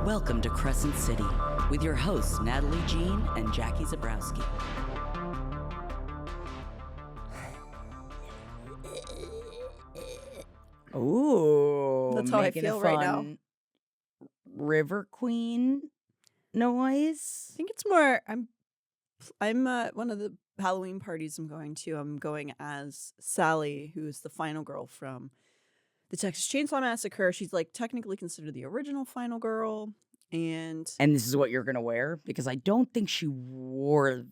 Welcome to Crescent City with your hosts Natalie Jean and Jackie Zabrowski. Ooh, That's how I feel right now. River Queen noise. I think it's more. I'm one of the Halloween parties I'm going to. I'm going as Sally, who's the final girl from the Texas Chainsaw Massacre. She's like technically considered the original final girl, and this is what you're gonna wear because I don't think she wore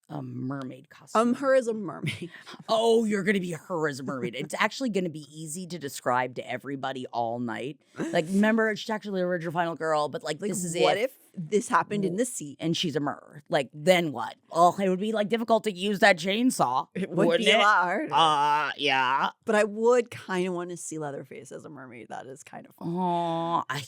a mermaid costume. her as a mermaid. Oh, you're gonna be her as a mermaid. It's actually gonna be easy to describe to everybody all night. Like, remember, she's actually the original final girl, but like this is what if this happened in this seat and she's a mer? Like, then what? Oh, it would be like difficult to use that chainsaw. It would be a lot harder. Yeah. But I would kind of want to see Leatherface as a mermaid. That is kind of fun. Oh, I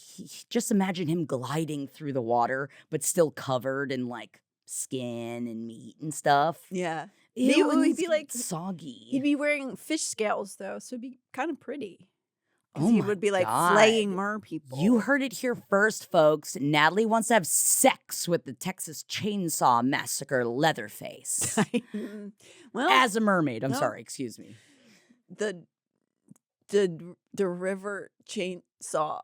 just imagine him gliding through the water, but still covered in like skin and meat and stuff. Yeah. Ew, Maybe he'd be like soggy. He'd be wearing fish scales though, so it'd be kind of pretty. Oh, he would be like flaying mer people. You heard it here first, folks. Natalie wants to have sex with the Texas Chainsaw Massacre Leatherface. Well, as a mermaid. I'm sorry, excuse me. The river chainsaw.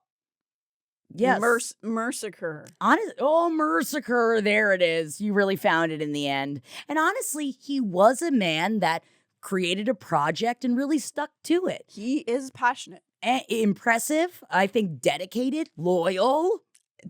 Yes. Massacre. Massacre. There it is. You really found it in the end. And honestly, he was a man that created a project and really stuck to it. He is passionate. Impressive. I think dedicated, loyal.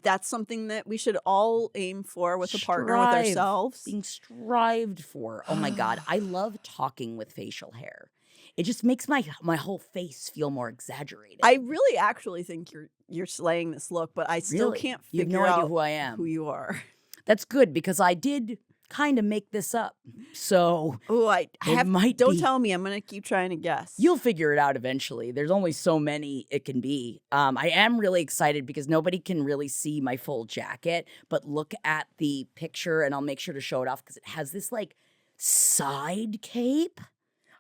That's something that we should all aim for with a partner, with ourselves. Being strived for. Oh my God. I love talking with facial hair. It just makes my whole face feel more exaggerated. I really actually think you're slaying this look, but I still can't figure out who I am. Who you are. That's good because I did kind of make this up. So don't tell me. I'm gonna keep trying to guess. You'll figure it out eventually. There's only so many it can be. I am really excited because nobody can really see my full jacket, but look at the picture and I'll make sure to show it off because it has this like side cape.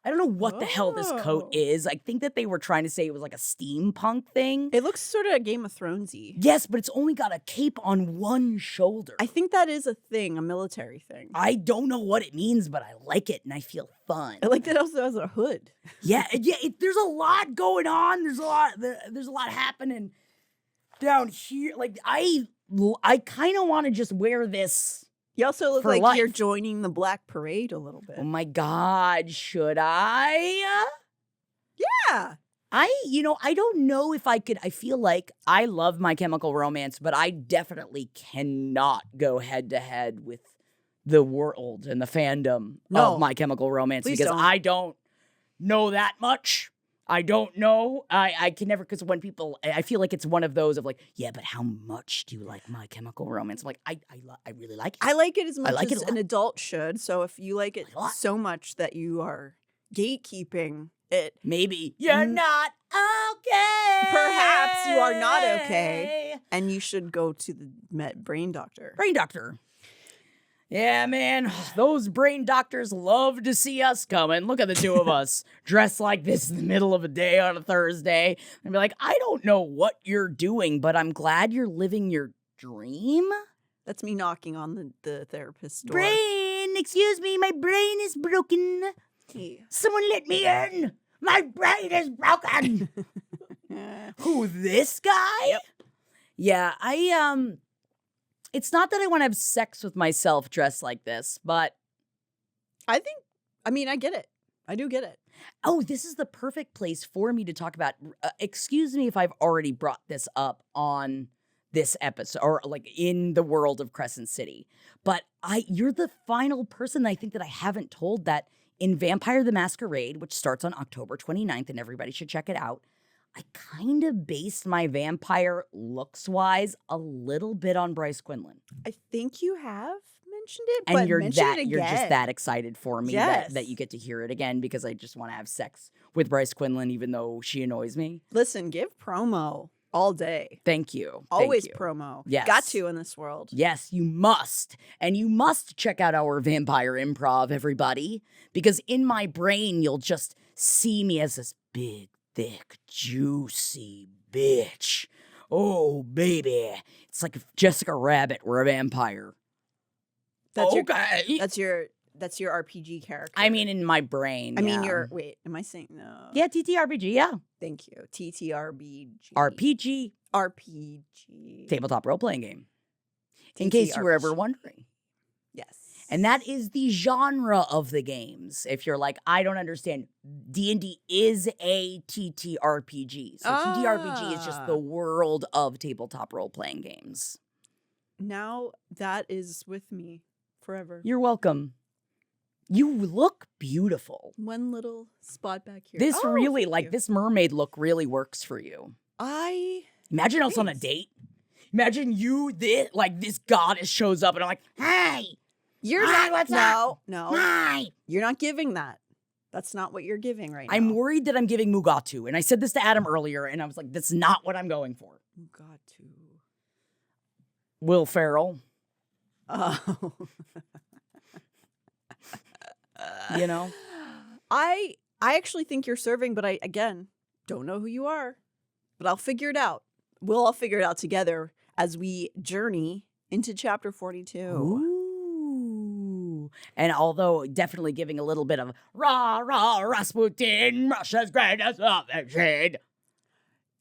I don't know what the hell this coat is. I think that they were trying to say it was like a steampunk thing. It looks sort of Game of Thronesy. Yes, but it's only got a cape on one shoulder. I think that is a thing, a military thing. I don't know what it means, but I like it and I feel fun. I like that it also has a hood. Yeah. There's a lot going on. There's a lot happening down here. Like I kind of want to just wear this. You also look like life. You're joining the Black Parade a little bit. Oh my God, should I? Yeah. I don't know if I could. I feel like I love My Chemical Romance, but I definitely cannot go head to head with the world and the fandom of My Chemical Romance because I don't know that much. I don't know. I can never, because when people, I feel like it's one of those of like, yeah, but how much do you like My Chemical Romance? I'm like, I really like it. I like it as much as an adult should. So if you like it so much that you are gatekeeping it. Maybe you're not okay. Perhaps you are not okay. And you should go to the brain doctor. Brain doctor. Yeah, man, those brain doctors love to see us coming. Look at the two of us dressed like this in the middle of a day on a Thursday. And be like, I don't know what you're doing, but I'm glad you're living your dream. That's me knocking on the therapist's door. Brain, excuse me, my brain is broken. Hey. Someone let me in. My brain is broken. Who, this guy? Yep. Yeah, it's not that I want to have sex with myself dressed like this, but I get it. I do get it. Oh, this is the perfect place for me to talk about. Excuse me if I've already brought this up on this episode or like in the world of Crescent City, but you're the final person I think that I haven't told that in Vampire the Masquerade, which starts on October 29th, and everybody should check it out. I kind of based my vampire looks-wise a little bit on Bryce Quinlan. I think you have mentioned it, and but you're again. just that excited for me Yes. that you get to hear it again because I just want to have sex with Bryce Quinlan even though she annoys me. Listen, give promo all day. Thank you. Always Thank you. promo. Yes. Got to in this world. Yes, you must. And you must check out our vampire improv, everybody, because in my brain you'll just see me as this big, thick, juicy bitch Oh, baby. It's like if Jessica Rabbit were a vampire. That's okay. That's your RPG character. I mean, in my brain. I mean, wait, am I saying no? Yeah, TTRPG, yeah. Thank you. TTRPG. RPG. Tabletop role-playing game. In case you were ever wondering. Yes. And that is the genre of the games. If you're like, I don't understand, D&D is a TTRPG. So TTRPG is just the world of tabletop role-playing games. Now that is with me forever. You're welcome. You look beautiful. One little spot back here. This really, like, this mermaid look really works for you. Imagine us on a date. Imagine you, this goddess shows up and I'm like, hey. What's up? No. Hi. You're not giving that. That's not what you're giving right now. I'm worried that I'm giving Mugatu. And I said this to Adam earlier, and I was like, that's not what I'm going for. Mugatu. Will Ferrell. Oh. You know? I actually think you're serving, but I, again, don't know who you are. But I'll figure it out. We'll all figure it out together as we journey into chapter 42. Ooh. And although definitely giving a little bit of rah, rah, Rasputin, Russia's greatest affection.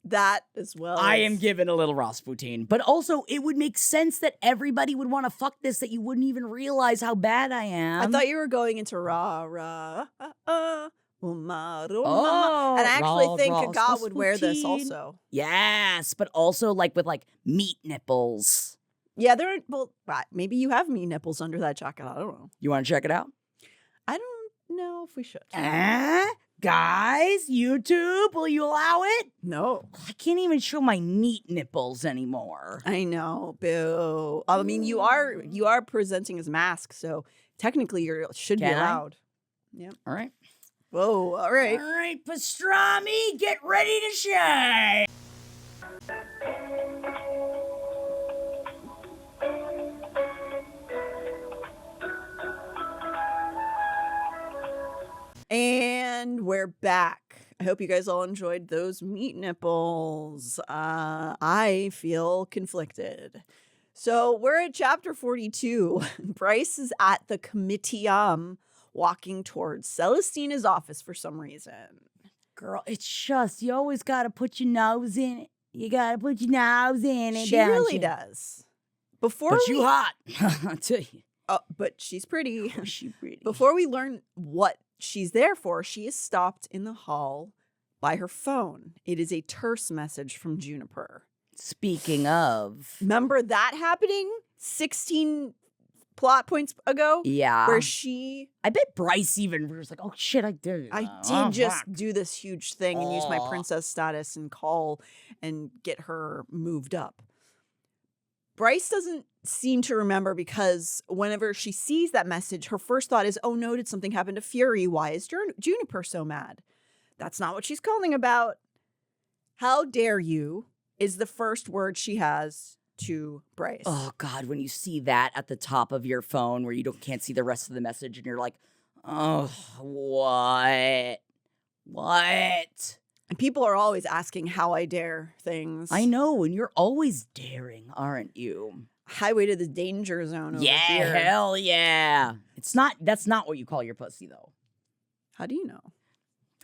That as well. I am giving a little Rasputin. But also, it would make sense that everybody would want to fuck this, that you wouldn't even realize how bad I am. I thought you were going into rah, rah, Uma, oh, and I actually think rah, God would wear this also. Yes, but also with meat nipples. Yeah, maybe you have meat nipples under that jacket. I don't know. You want to check it out? I don't know if we should. Guys, YouTube, will you allow it? No. I can't even show my meat nipples anymore. I know, boo. I mean, you are presenting as mask, so technically you should be allowed. Yeah. All right. Whoa, all right. All right, pastrami, get ready to shine. And we're back. I hope you guys all enjoyed those meat nipples. I feel conflicted. So we're at chapter 42. Bryce is at the comitium walking towards Celestina's office for some reason. Girl, it's just, you always got to put your nose in it. You got to put your nose in it. She really does. You hot. I'll tell you. But she's pretty. Oh, she's pretty. Before we learn what she's there for, she is stopped in the hall by her phone. It is a terse message from Juniper. Speaking of. Remember that happening 16 plot points ago? Yeah. Where I bet Bryce even was like, oh shit, I did. I did just do this huge thing and use my princess status and call and get her moved up. Bryce doesn't seem to remember because whenever she sees that message, her first thought is, oh no, did something happen to Fury? Why is Juniper so mad? That's not what she's calling about. How dare you is the first word she has to Bryce. Oh God, when you see that at the top of your phone where you can't see the rest of the message and you're like, oh, what? What? And people are always asking how I dare things. I know, and you're always daring, aren't you? Highway to the danger zone over here. Hell yeah. That's not what you call your pussy, though. How do you know?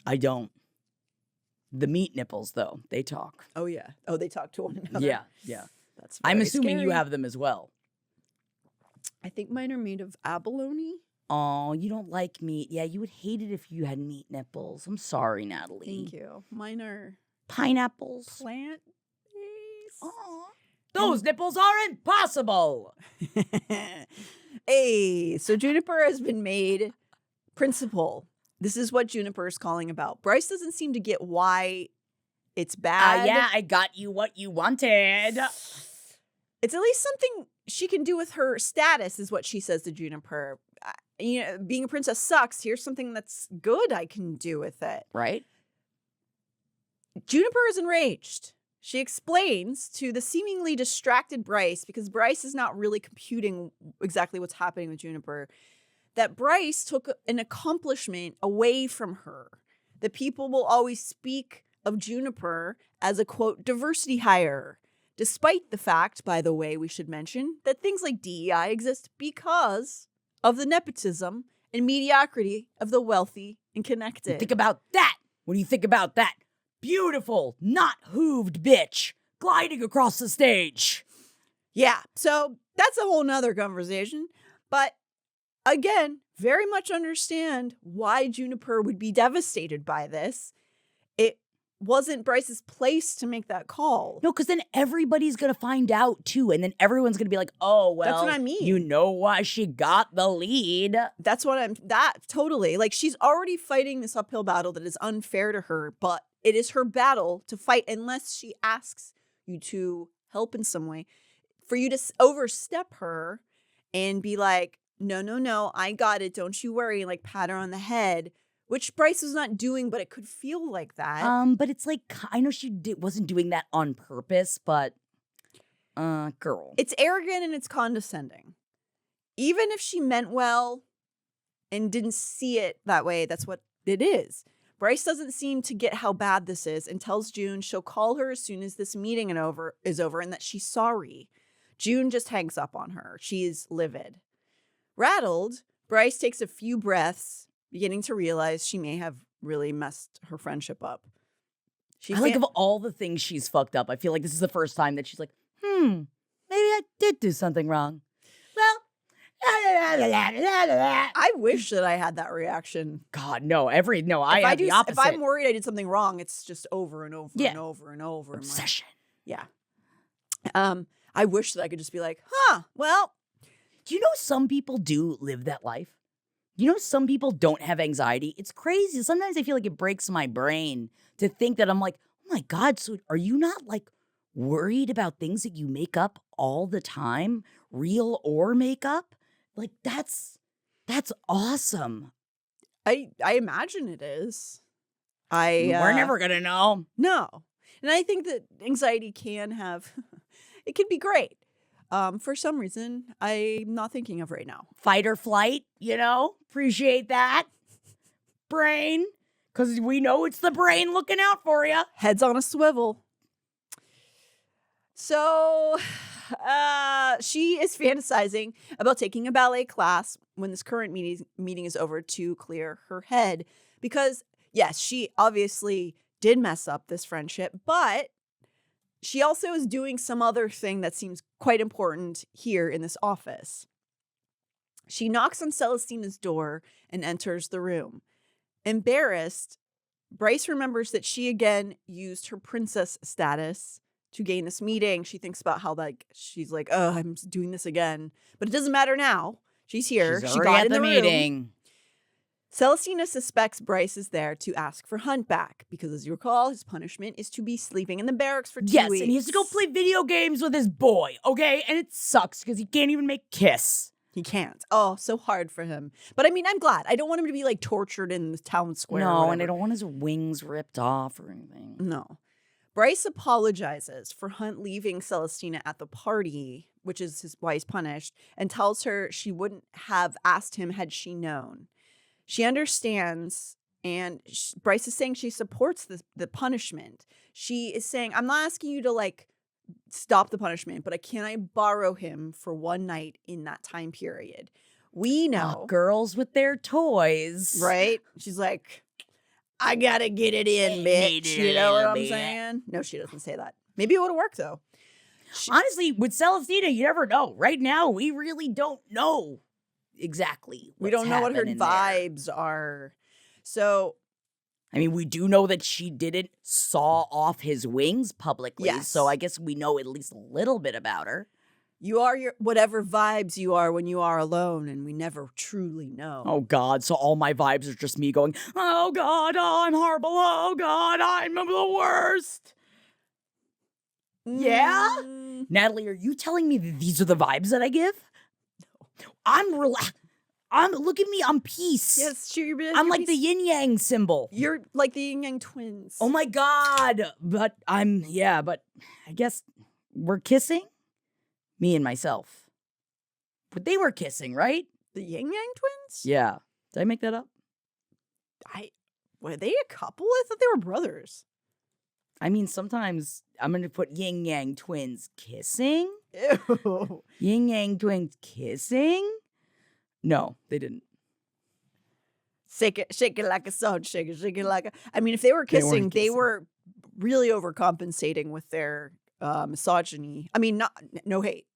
I don't. The meat nipples, though, they talk. Oh, yeah. Oh, they talk to one another. Yeah. That's I'm assuming scary. you have them as well. I think mine are made of abalone. Oh, you don't like meat. Yeah, you would hate it if you had meat nipples. I'm sorry, Natalie. Thank you. Mine are pineapples. Plant-based. Oh, those nipples are impossible. Hey, so Juniper has been made principal. This is what Juniper is calling about. Bryce doesn't seem to get why it's bad. Yeah, I got you what you wanted. It's at least something she can do with her status, is what she says to Juniper. Being a princess sucks. Here's something that's good I can do with it. Right? Juniper is enraged. She explains to the seemingly distracted Bryce, because Bryce is not really computing exactly what's happening with Juniper, that Bryce took an accomplishment away from her. That people will always speak of Juniper as a, quote, diversity hire. Despite the fact, by the way, we should mention that things like DEI exist because of the nepotism and mediocrity of the wealthy and connected. Think about that. What do you think about that? Beautiful, not hooved bitch gliding across the stage. Yeah, so that's a whole nother conversation. But again, very much understand why Juniper would be devastated by this. It wasn't Bryce's place to make that call. No, because then everybody's going to find out too. And then everyone's going to be like, oh, well, That's what I mean. You know why she got the lead. Totally. Like, she's already fighting this uphill battle that is unfair to her, but it is her battle to fight unless she asks you to help in some way. For you to overstep her and be like, no, I got it. Don't you worry. And like pat her on the head. Which Bryce was not doing, but it could feel like that. But it's like, I know she wasn't doing that on purpose, but, girl. It's arrogant and it's condescending. Even if she meant well and didn't see it that way, that's what it is. Bryce doesn't seem to get how bad this is and tells June she'll call her as soon as this meeting is over and that she's sorry. June just hangs up on her. She's livid. Rattled, Bryce takes a few breaths, beginning to realize she may have really messed her friendship up. I like of all the things she's fucked up, I feel like this is the first time that she's like, maybe I did do something wrong. Well, I wish that I had that reaction. God, no. I have the opposite. If I'm worried I did something wrong, it's just over and over and over and over. Obsession. Yeah. I wish that I could just be like, well. Do you know some people do live that life? You know, some people don't have anxiety. It's crazy. Sometimes I feel like it breaks my brain to think that I'm like, oh my God, so are you not like worried about things that you make up all the time, real or make up? Like that's awesome. I imagine it is. We're never gonna know. No. And I think that anxiety can have, it can be great. For some reason, I'm not thinking of right now. Fight or flight, appreciate that. Brain, because we know it's the brain looking out for you. Heads on a swivel. So, she is fantasizing about taking a ballet class when this current meeting is over to clear her head. Because, yes, she obviously did mess up this friendship, but she also is doing some other thing that seems quite important here in this office. She knocks on Celestina's door and enters the room. Embarrassed, Bryce remembers that she again used her princess status to gain this meeting. She thinks about how she's like, oh, I'm doing this again. But it doesn't matter now. She's here. She's she already got at in the meeting. room. Celestina suspects Bryce is there to ask for Hunt back because, as you recall, his punishment is to be sleeping in the barracks for 2 weeks. Yes, and he has to go play video games with his boy, okay? And it sucks because he can't even make kiss. He can't. Oh, so hard for him. But I mean, I'm glad. I don't want him to be like tortured in the town square. No, and I don't want his wings ripped off or anything. No. Bryce apologizes for Hunt leaving Celestina at the party, which is why he's punished, and tells her she wouldn't have asked him had she known. She understands, and Bryce is saying she supports the punishment. She is saying, I'm not asking you to, stop the punishment, but can I borrow him for one night in that time period? We know. Girls with their toys. Right? She's like, I gotta get it in, bitch. You know what I'm saying? No, she doesn't say that. Maybe it would have worked, though. Honestly, with Celestina, you never know. Right now, we really don't know exactly we don't know what her vibes are. So, I mean, we do know that she didn't saw off his wings publicly. Yes. So I guess we know at least a little bit about her. You are whatever vibes you are when you are alone, and we never truly know. Oh, God. So all my vibes are just me going, oh, God, I'm horrible. Oh, God, I'm the worst. Yeah? Natalie, are you telling me that these are the vibes that I give? Look at me, I'm peace. Yes, I'm like the yin yang symbol. You're like the yin yang twins. Oh my God. But I guess we're kissing? Me and myself. But they were kissing, right? The yin yang twins? Yeah. Did I make that up? Were they a couple? I thought they were brothers. I mean, sometimes I'm going to put yin yang twins kissing. Ew. Yin yang twins kissing? No, they didn't. Shake it like a song, shake it like a. I mean, if they were They weren't kissing, they kissing. were really overcompensating with their misogyny. I mean, no hate.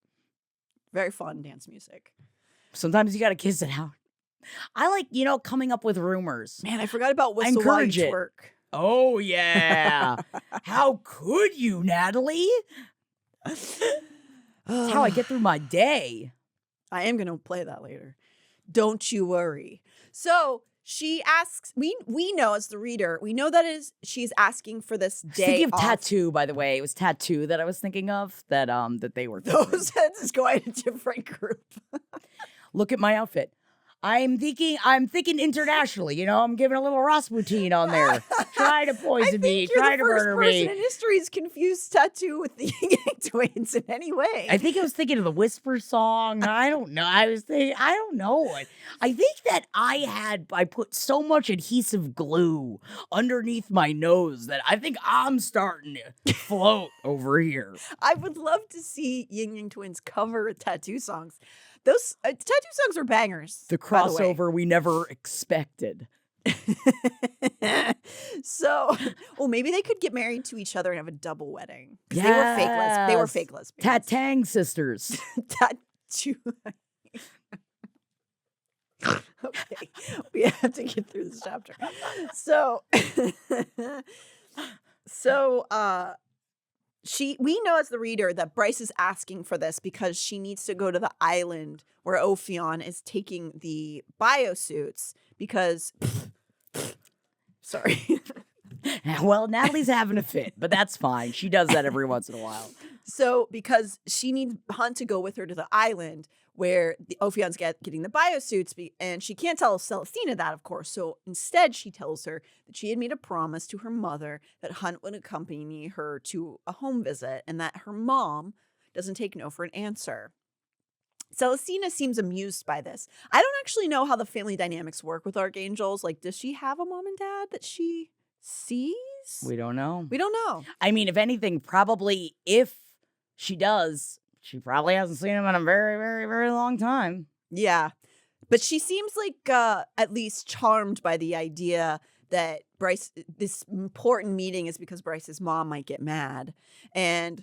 Very fun dance music. Sometimes you got to kiss it out. I like, coming up with rumors. Man, I forgot about whistle while you encourage it. twerk. Oh, yeah. How could you, Natalie? That's how I get through my day. I am going to play that later. Don't you worry. So she asks, we know as the reader, we know that she's asking for this day Thinking of off. tattoo, by the way. It was tattoo that I was thinking of that they were thinking. Those heads is going a different group. Look at my outfit. I'm thinking internationally. I'm giving a little Rasputin on there. Try to poison me. Try to murder me. I think you're the first person in history who's confused tattoo with the Yin Yang Twins in any way. I think I was thinking of the Whisper song. I don't know. I don't know. I think that I put so much adhesive glue underneath my nose that I think I'm starting to float over here. I would love to see Yin Yang Twins cover tattoo songs. Those tattoo songs are bangers. The crossover we never expected. So, well, maybe they could get married to each other and have a double wedding. Because Yes. they were fake lesbians. Tat-tang sisters. Tattoo. Okay, we have to get through this chapter. We know as the reader that Bryce is asking for this because she needs to go to the island where Ophion is taking the biosuits because sorry. Well, Natalie's having a fit, but that's fine. She does that every once in a while. So because she needs Hunt to go with her to the island where the Ophion's getting the biosuits, and she can't tell Celestina that, of course. So instead, she tells her that she had made a promise to her mother that Hunt would accompany her to a home visit and that her mom doesn't take no for an answer. Celestina seems amused by this. I don't actually know how the family dynamics work with archangels. Like, does she have a mom and dad that she sees? We don't know. We don't know. I mean, if anything, probably if she does, she probably hasn't seen him in a very, very, very long time. Yeah. But she seems like at least charmed by the idea that this important meeting is because Bryce's mom might get mad. And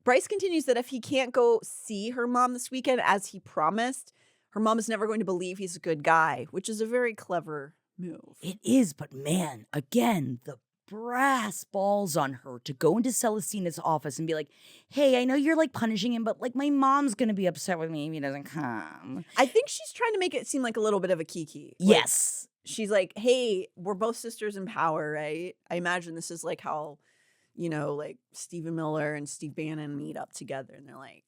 Bryce continues that if he can't go see her mom this weekend as he promised, her mom is never going to believe he's a good guy, which is a very clever move. It is, but man, again, the brass balls on her to go into Celestina's office and be like, hey, I know you're like punishing him, but like my mom's gonna be upset with me if he doesn't come. I think she's trying to make it seem like a little bit of a kiki. Yes. She's like, hey, we're both sisters in power, right? I imagine this is like how, like Stephen Miller and Steve Bannon meet up together and they're like,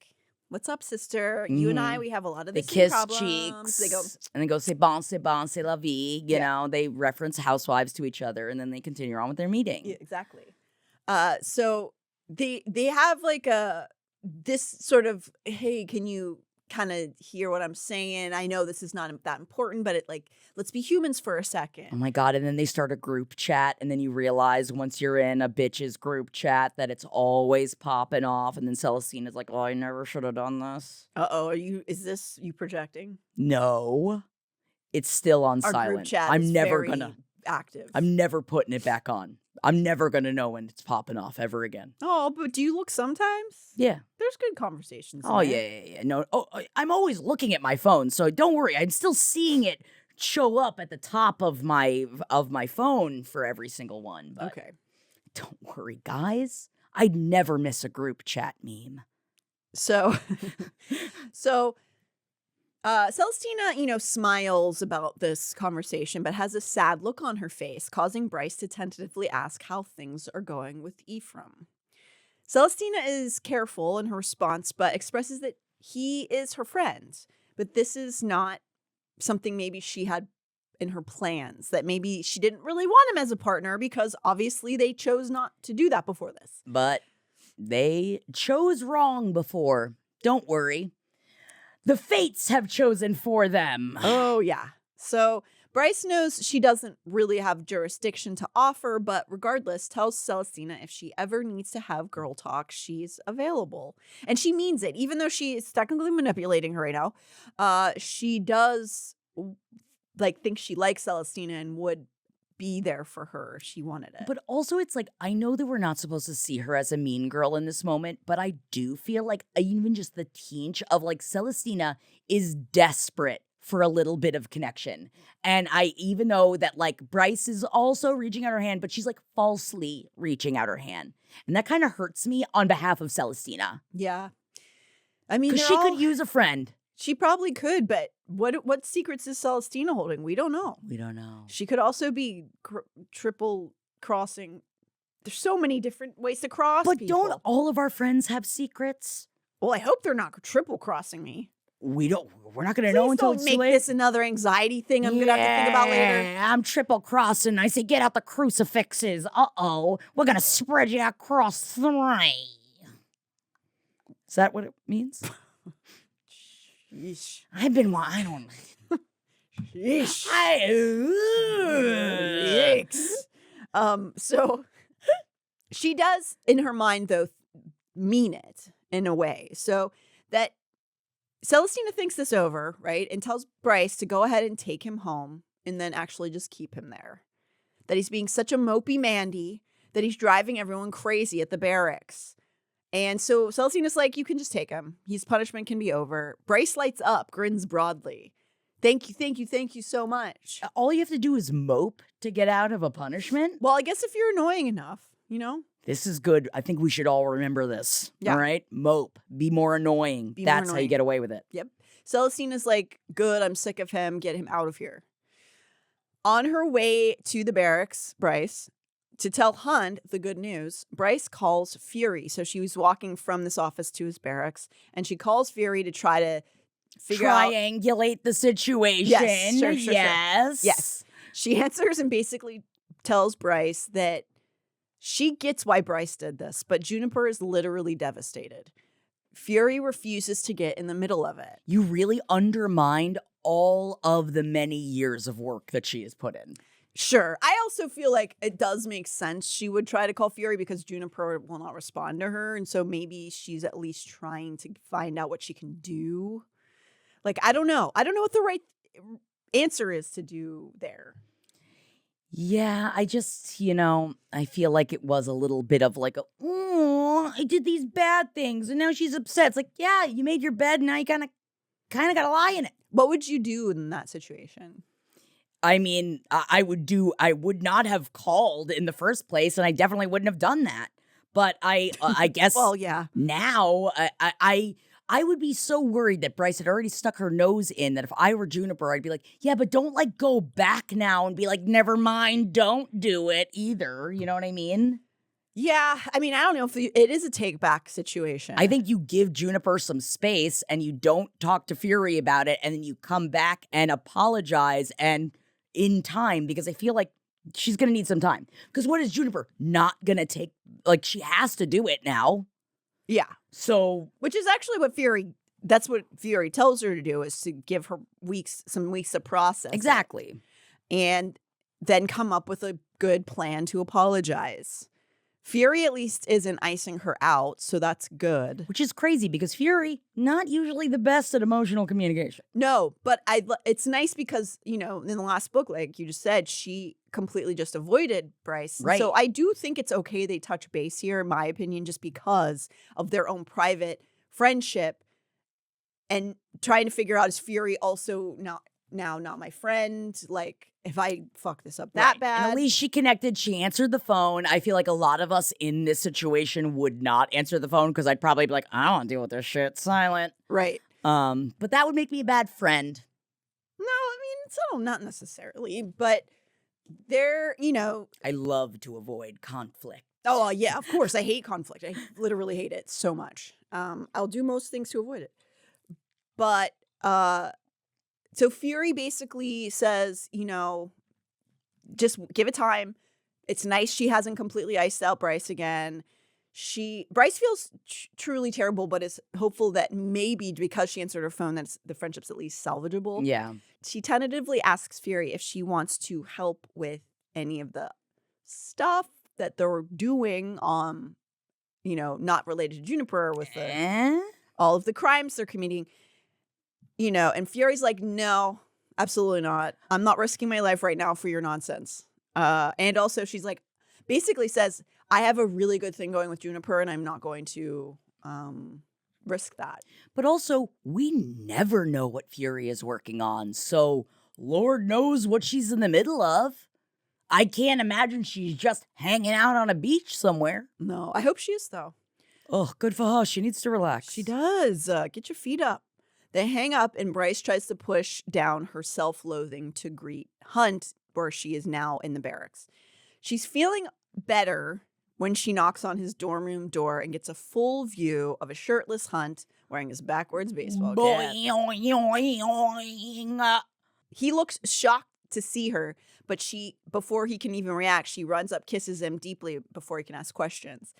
what's up, sister? You and I, we have a lot of the They same kiss problems. cheeks. They go, and they go, c'est bon, c'est la vie. You know, they reference housewives to each other and then they continue on with their meeting. yeah, exactly. So they have like this sort of, hey, can you kind of hear what I'm saying? I know this is not that important, but let's be humans for a second. Oh my God. And then they start a group chat. And then you realize once you're in a bitch's group chat that it's always popping off. And then Celestina's like, oh, I never should have done this. Uh-oh. Is this you projecting? No. It's still on Our silent. group chat I'm is never very gonna active. I'm never putting it back on. I'm never gonna know when it's popping off ever again. Oh, but do you look sometimes? Yeah. There's good conversations. Oh, in there. yeah. No. Oh, I'm always looking at my phone, so don't worry. I'm still seeing it show up at the top of my phone for every single one. But Okay. don't worry, guys. I'd never miss a group chat meme. So Celestina, smiles about this conversation, but has a sad look on her face, causing Bryce to tentatively ask how things are going with Ephraim. Celestina is careful in her response, but expresses that he is her friend. But this is not something maybe she had in her plans, that maybe she didn't really want him as a partner because obviously they chose not to do that before this. But they chose wrong before. Don't worry. The fates have chosen for them. Oh, yeah. So Bryce knows she doesn't really have jurisdiction to offer, but regardless, tells Celestina if she ever needs to have girl talk, she's available. And she means it, even though she is technically manipulating her right now. She does think she likes Celestina and would be there for her if she wanted it. But also it's like, I know that we're not supposed to see her as a mean girl in this moment, but I do feel like even just the teach of like Celestina is desperate for a little bit of connection. And I even know that like Bryce is also reaching out her hand, but she's like falsely reaching out her hand. And that kind of hurts me on behalf of Celestina. Yeah. I mean, because she could use a friend. She probably could, but what secrets is Celestina holding? We don't know. We don't know. She could also be triple crossing. There's so many different ways to cross But people. don't all of our friends have secrets? Well, I hope they're not triple crossing me. We're not going to know until it's too late. Make this another anxiety thing I'm going to have to think about later. I'm triple crossing. I say, get out the crucifixes. Uh-oh. We're going to spread you across 3. Is that what it means? Yeesh. I don't. Yeesh. Yikes. So she does, in her mind, though, mean it in a way. So that Celestina thinks this over, right? And tells Bryce to go ahead and take him home and then actually just keep him there. That he's being such a mopey Mandy that he's driving everyone crazy at the barracks. And so Celestina's like, you can just take him. His punishment can be over. Bryce lights up, grins broadly. Thank you so much. All you have to do is mope to get out of a punishment? Well, I guess if you're annoying enough, you know? This is good. I think we should all remember this. Yeah. All right? Mope. Be more annoying. That's how you get away with it. Yep. Celestina's like, good, I'm sick of him. Get him out of here. On her way to the barracks, Bryce, to tell Hunt the good news, Bryce calls Fury. So she was walking from this office to his barracks, and she calls Fury to try to triangulate the situation. Yes, sure. Yes. She answers and basically tells Bryce that she gets why Bryce did this, but Juniper is literally devastated. Fury refuses to get in the middle of it. You really undermined all of the many years of work that she has put in. Sure. I also feel like it does make sense she would try to call Fury because Juniper will not respond to her. And so maybe she's at least trying to find out what she can do. Like, I don't know. I don't know what the right answer is to do there. Yeah, I just, I feel like it was a little bit of like, I did these bad things and now she's upset. It's like, yeah, you made your bed and now you kind of got to lie in it. What would you do in that situation? I mean, I would not have called in the first place, and I definitely wouldn't have done that. But I guess well, yeah. Now I would be so worried that Bryce had already stuck her nose in that if I were Juniper, I'd be like, yeah, but don't like go back now and be like, never mind, don't do it either. You know what I mean? Yeah. I mean, I don't know if it is a take back situation. I think you give Juniper some space and you don't talk to Fury about it. And then you come back and apologize and in time, because I feel like she's going to need some time. Because what is Juniper not going to take? Like, she has to do it now. Yeah. So, which is actually that's what Fury tells her to do, is to give her some weeks to process. Exactly. And then come up with a good plan to apologize. Fury at least isn't icing her out, so that's good. Which is crazy because Fury, not usually the best at emotional communication. No, but it's nice because, in the last book, like you just said, she completely just avoided Bryce. Right. So I do think it's okay they touch base here, in my opinion, just because of their own private friendship and trying to figure out, is Fury also not my friend? Like, if I fuck this up that bad. And at least she connected. She answered the phone. I feel like a lot of us in this situation would not answer the phone because I'd probably be like, I don't want to deal with this shit. Silent. Right. But that would make me a bad friend. No, I mean, so not necessarily, but they're, I love to avoid conflict. Oh, yeah, of course. I hate conflict. I literally hate it so much. I'll do most things to avoid it. But, so Fury basically says, just give it time. It's nice she hasn't completely iced out Bryce again. Bryce feels truly terrible, but is hopeful that maybe because she answered her phone, that the friendship's at least salvageable. Yeah. She tentatively asks Fury if she wants to help with any of the stuff that they're doing, not related to Juniper, with all of the crimes they're committing, and Fury's like, no, absolutely not. I'm not risking my life right now for your nonsense. And also she's like, basically says, I have a really good thing going with Juniper and I'm not going to risk that. But also, we never know what Fury is working on, so Lord knows what she's in the middle of. I can't imagine she's just hanging out on a beach somewhere. No, I hope she is, though. Oh, good for her. She needs to relax. She does. Get your feet up. They hang up, and Bryce tries to push down her self-loathing to greet Hunt, where she is now in the barracks. She's feeling better when she knocks on his dorm room door and gets a full view of a shirtless Hunt wearing his backwards baseball cap. He looks shocked to see her, but before he can even react, she runs up, kisses him deeply before he can ask questions.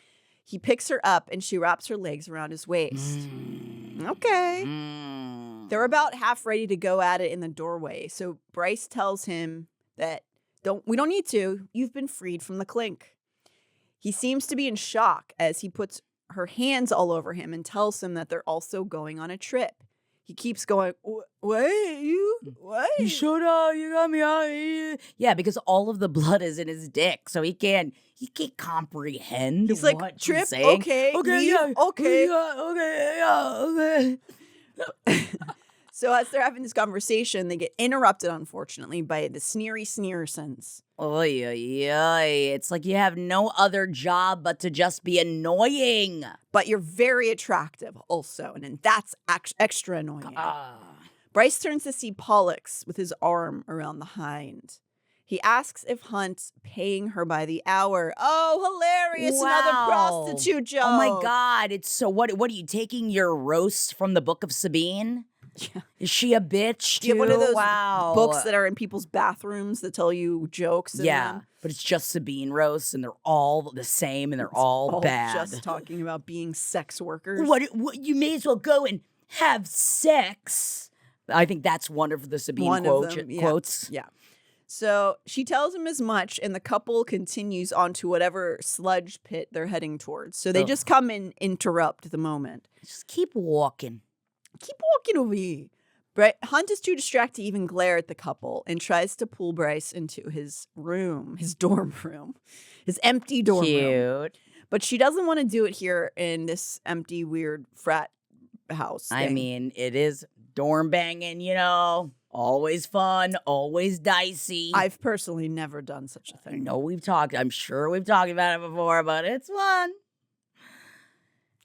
He picks her up and she wraps her legs around his waist. Okay. They're about half ready to go at it in the doorway. So Bryce tells him that we don't need to. You've been freed from the clink. He seems to be in shock as he puts her hands all over him and tells him that they're also going on a trip. He keeps going, wait, you showed up, you got me out here. Yeah, because all of the blood is in his dick, so he can't comprehend. He's what like, trip, she's saying. okay, yeah, okay. Okay. So as they're having this conversation, they get interrupted, unfortunately, by the Sneersons. Oy, oy, oy. It's like you have no other job but to just be annoying. But you're very attractive also, and then that's extra annoying. Bryce turns to see Pollux with his arm around the hind. He asks if Hunt's paying her by the hour. Oh, hilarious. Wow. Another prostitute joke. Oh, my God. It's so, what are you taking your roast from the Book of Sabine? Yeah. Is she a bitch, too? Do you have one of those wow. books that are in people's bathrooms that tell you jokes? Yeah, but it's just Sabine roasts, and they're all the same, and they're all bad. Just talking about being sex workers. What you may as well go and have sex. I think that's one of the Sabine quotes. Yeah. So she tells him as much, and the couple continues on to whatever sludge pit they're heading towards. So they just come and interrupt the moment. Just keep walking. Keep walking over here. Hunt is too distracted to even glare at the couple and tries to pull Bryce into his room, his dorm room, his empty dorm room. But she doesn't want to do it here in this empty, weird frat house thing. I mean, it is dorm banging, always fun, always dicey. I've personally never done such a thing. No, I'm sure we've talked about it before, but it's fun.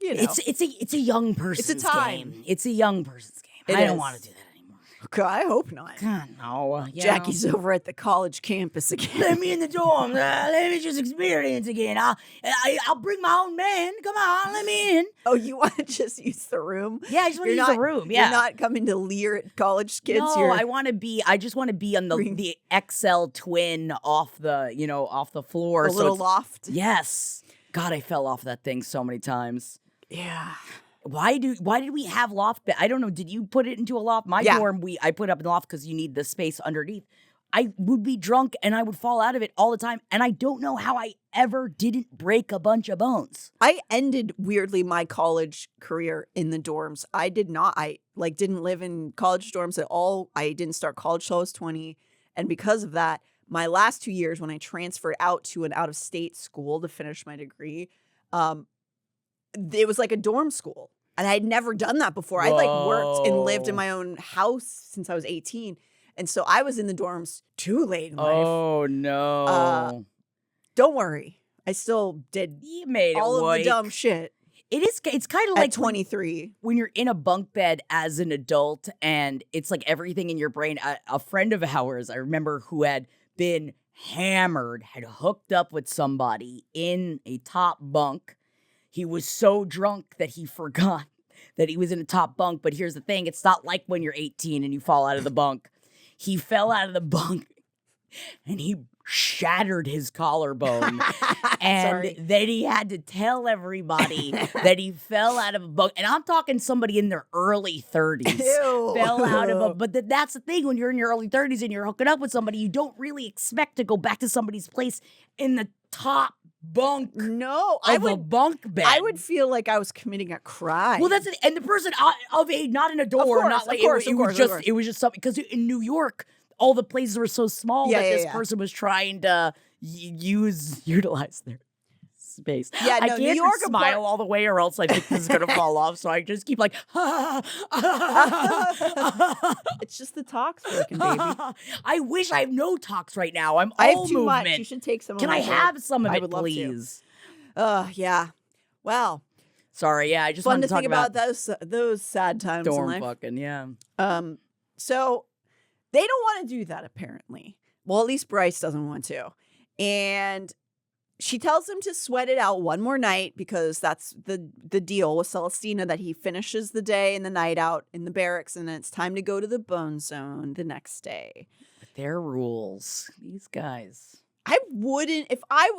It's a young person's game. It's a young person's game. I don't want to do that anymore. Okay, I hope not. God, no. Jackie's over at the college campus again. Let me in the dorm. Let me just experience again. I'll bring my own man. Come on, let me in. Oh, you want to just use the room? Yeah, I just want to use the room. Yeah. You're not coming to leer at college kids. No, I just want to be on the XL twin off the floor. A little loft. Yes. God, I fell off that thing so many times. Yeah. Why did we have loft? I don't know. Did you put it into a loft? My dorm, I put up in the loft because you need the space underneath. I would be drunk and I would fall out of it all the time. And I don't know how I ever didn't break a bunch of bones. I ended, weirdly, my college career in the dorms. I did not. I didn't live in college dorms at all. I didn't start college till I was 20. And because of that, my last 2 years when I transferred out to an out-of-state school to finish my degree, it was like a dorm school. And I had never done that before. I worked and lived in my own house since I was 18. And so I was in the dorms too late in life. Oh, no. Don't worry. I still did all of the dumb shit. It's kind of like 23. When you're in a bunk bed as an adult and it's like everything in your brain. A friend of ours, I remember, who had been hammered, had hooked up with somebody in a top bunk. He was so drunk that he forgot that he was in a top bunk. But here's the thing. It's not like when you're 18 and you fall out of the bunk. He fell out of the bunk and he shattered his collarbone. And Sorry. then he had to tell everybody that he fell out of a bunk. And I'm talking somebody in their early 30s. Ew. Fell out of a, but that's the thing, when you're in your early 30s and you're hooking up with somebody, you don't really expect to go back to somebody's place in the top bunk No, of a bunk bed. I would feel like I was committing a crime. Well, that's it. And the person of age, not in a door, course, not like of course, it was just something, because in New York, all the places were so small that this person was trying to utilize their space. Yeah, I no, can't New York smile all the way, or else I think this is gonna fall off. So I just keep like, It's just the talks working, baby. I wish I have no talks right now. I I all have too movement. much. You should take some. Can of I my have some of I it, would love to. please? Yeah. Well, Sorry, yeah, I just fun wanted to to talk think about those sad times in storm life. fucking, yeah. So they don't want to do that, apparently. Well, at least Bryce doesn't want to. And she tells him to sweat it out one more night, because that's the deal with Celestina, that he finishes the day and the night out in the barracks, and then it's time to go to the bone zone the next day. But their rules, these guys. I wouldn't, I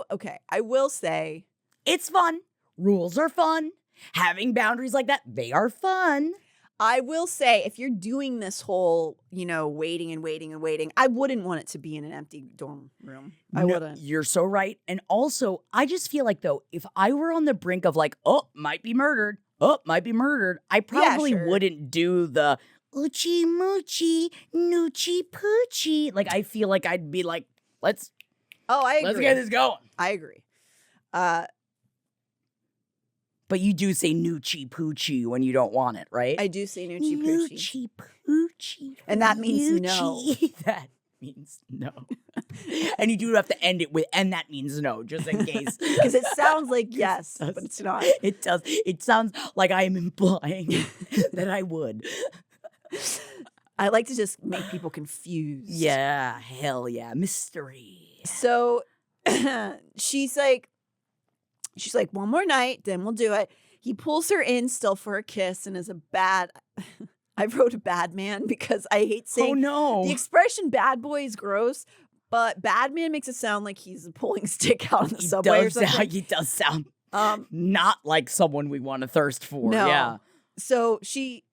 will say. It's fun. Rules are fun. Having boundaries like that, they are fun. I will say, if you're doing this whole, waiting and waiting and waiting, I wouldn't want it to be in an empty dorm room. I wouldn't. You're so right. And also, I just feel like, though, if I were on the brink of like, might be murdered, I probably wouldn't do the oochie moochie, noochie poochie. Like, I feel like I'd be like, let's get this going. I agree. But you do say noochie poochie when you don't want it, right? I do say noochie poochie. Noochie poochie. And that means no. That means no. And you do have to end it with, and that means no, just in case. Because it sounds like yes, but it's not. It does. It sounds like I am implying that I would. I like to just make people confused. Yeah, hell yeah. Mystery. So she's like, one more night, then we'll do it. He pulls her in still for a kiss, and is a bad. I wrote a bad man because I hate saying. Oh no! The expression "bad boy" is gross, but bad man makes it sound like he's pulling stick out on the subway or something. He does sound not like someone we want to thirst for. No. Yeah. So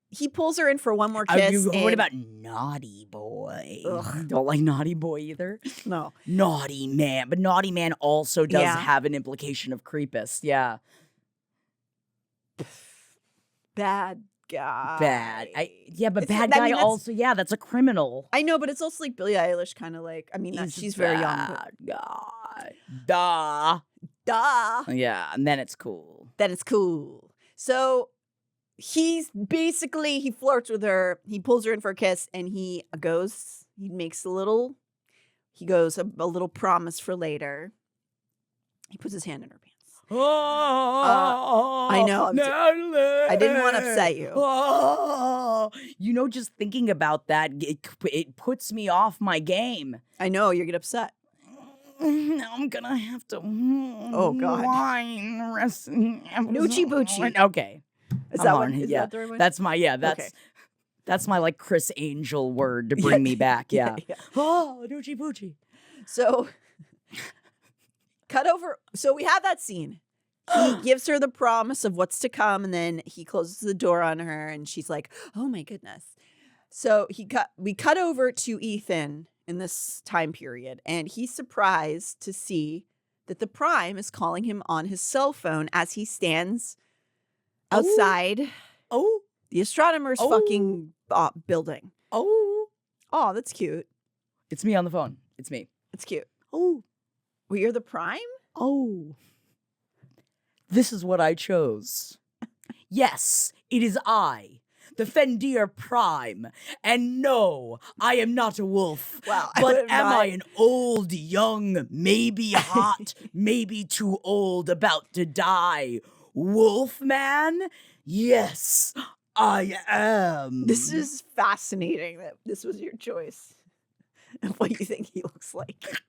he pulls her in for one more kiss. What about naughty boy? Ugh. Don't like naughty boy either? No. Naughty man. But naughty man also does have an implication of creepist. Yeah. Bad guy. Bad. But bad guy also, that's a criminal. I know, but it's also like Billie Eilish, kind of like, she's very young. But... Duh. Yeah, and then it's cool. So he flirts with her. He pulls her in for a kiss, and he makes a little promise for later. He puts his hand in her pants. I know. I didn't want to upset you. Just thinking about that, it puts me off my game. I know, you get upset. Now I'm gonna have to. Oh God. Noochie boochie. Okay. Is that the right one? That's my That's my like Chris Angel word to bring me back. Yeah. Oh, noochie boochie. So cut over. So we have that scene. He gives her the promise of what's to come, and then he closes the door on her, and she's like, "Oh my goodness." So we cut over to Ithan in this time period, and he's surprised to see that the Prime is calling him on his cell phone as he stands outside the astronomer's fucking building. Oh, that's cute. It's me on the phone. It's me. It's cute. Oh. Well, you're the Prime? Oh. This is what I chose. Yes, it is I, the Fendir Prime. And no, I am not a wolf. Well, but am I an old, young, maybe hot, maybe too old, about to die wolf man? Yes, I am. This is fascinating that this was your choice of what you think he looks like.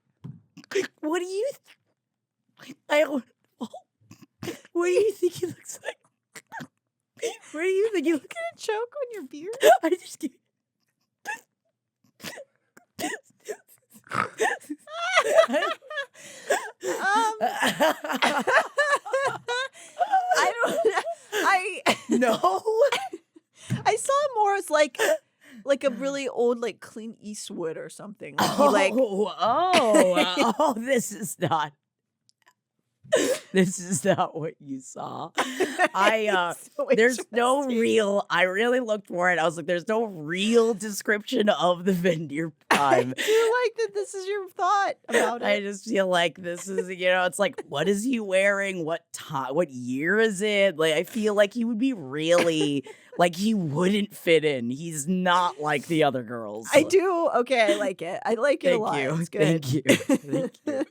What do you what do you think he looks like? What do you think he looks like? Gonna choke on your beard? I just I don't. No. I saw it more as like a really old like Clint Eastwood or something. Like he like this is not. This is not what you saw. There's no real. I really looked for it. I was like, there's no real description of the Vendir Prime. I do like that this is your thought about it. I just feel like this is, it's like, what is he wearing? What time? What year is it? Like, I feel like he would be really, like, he wouldn't fit in. He's not like the other girls. I do. Okay, I like it. I like it a lot. Thank you. It's good. Thank you. Thank you.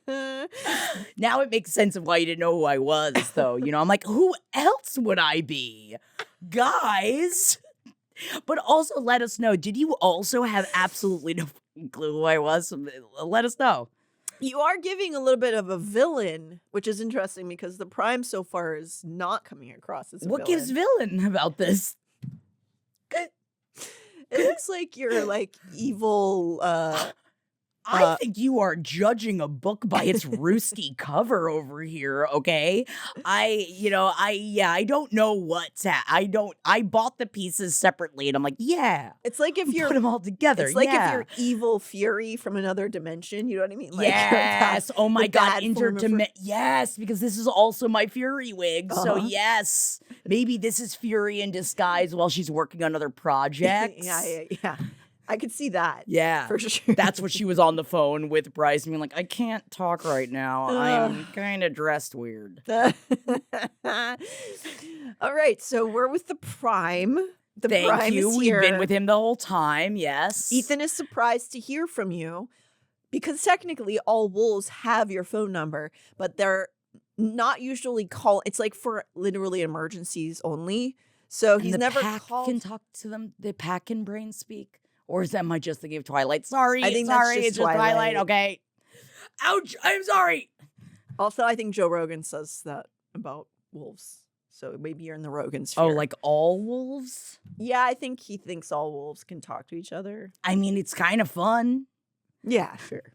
Now it makes sense of why you didn't know who I was, though. I'm like, who else would I be? Guys. But also let us know, did you also have absolutely no clue who I was? Let us know. You are giving a little bit of a villain, which is interesting because the Prime so far is not coming across as a What villain. gives villain about this? It looks like you're like evil. I think you are judging a book by its roosty cover over here, okay? I don't know what's I bought the pieces separately and I'm like, yeah. It's like if you're put them all together. It's like yeah. if you're evil Fury from another dimension. You know what I mean? Like yes. Oh my God. Yes, because this is also my Fury wig. So yes, maybe this is Fury in disguise while she's working on other projects. yeah. I could see that. Yeah. For sure. That's what she was on the phone with Bryce being like, I can't talk right now. I'm kind of dressed weird. All right. So we're with the Prime. The Prime you. Is here. We've been with him the whole time. Yes. Ithan is surprised to hear from you because technically all wolves have your phone number, but they're not usually call. It's like for literally emergencies only. So he's never called. Can talk to them. The pack can brain speak. Or is that my just thinking of Twilight? Sorry, I think sorry, that's it's just Twilight. Okay. Ouch! I'm sorry. Also, I think Joe Rogan says that about wolves. So maybe you're in the Rogan sphere. Oh, like all wolves? Yeah, I think he thinks all wolves can talk to each other. I mean, it's kind of fun. Yeah, sure.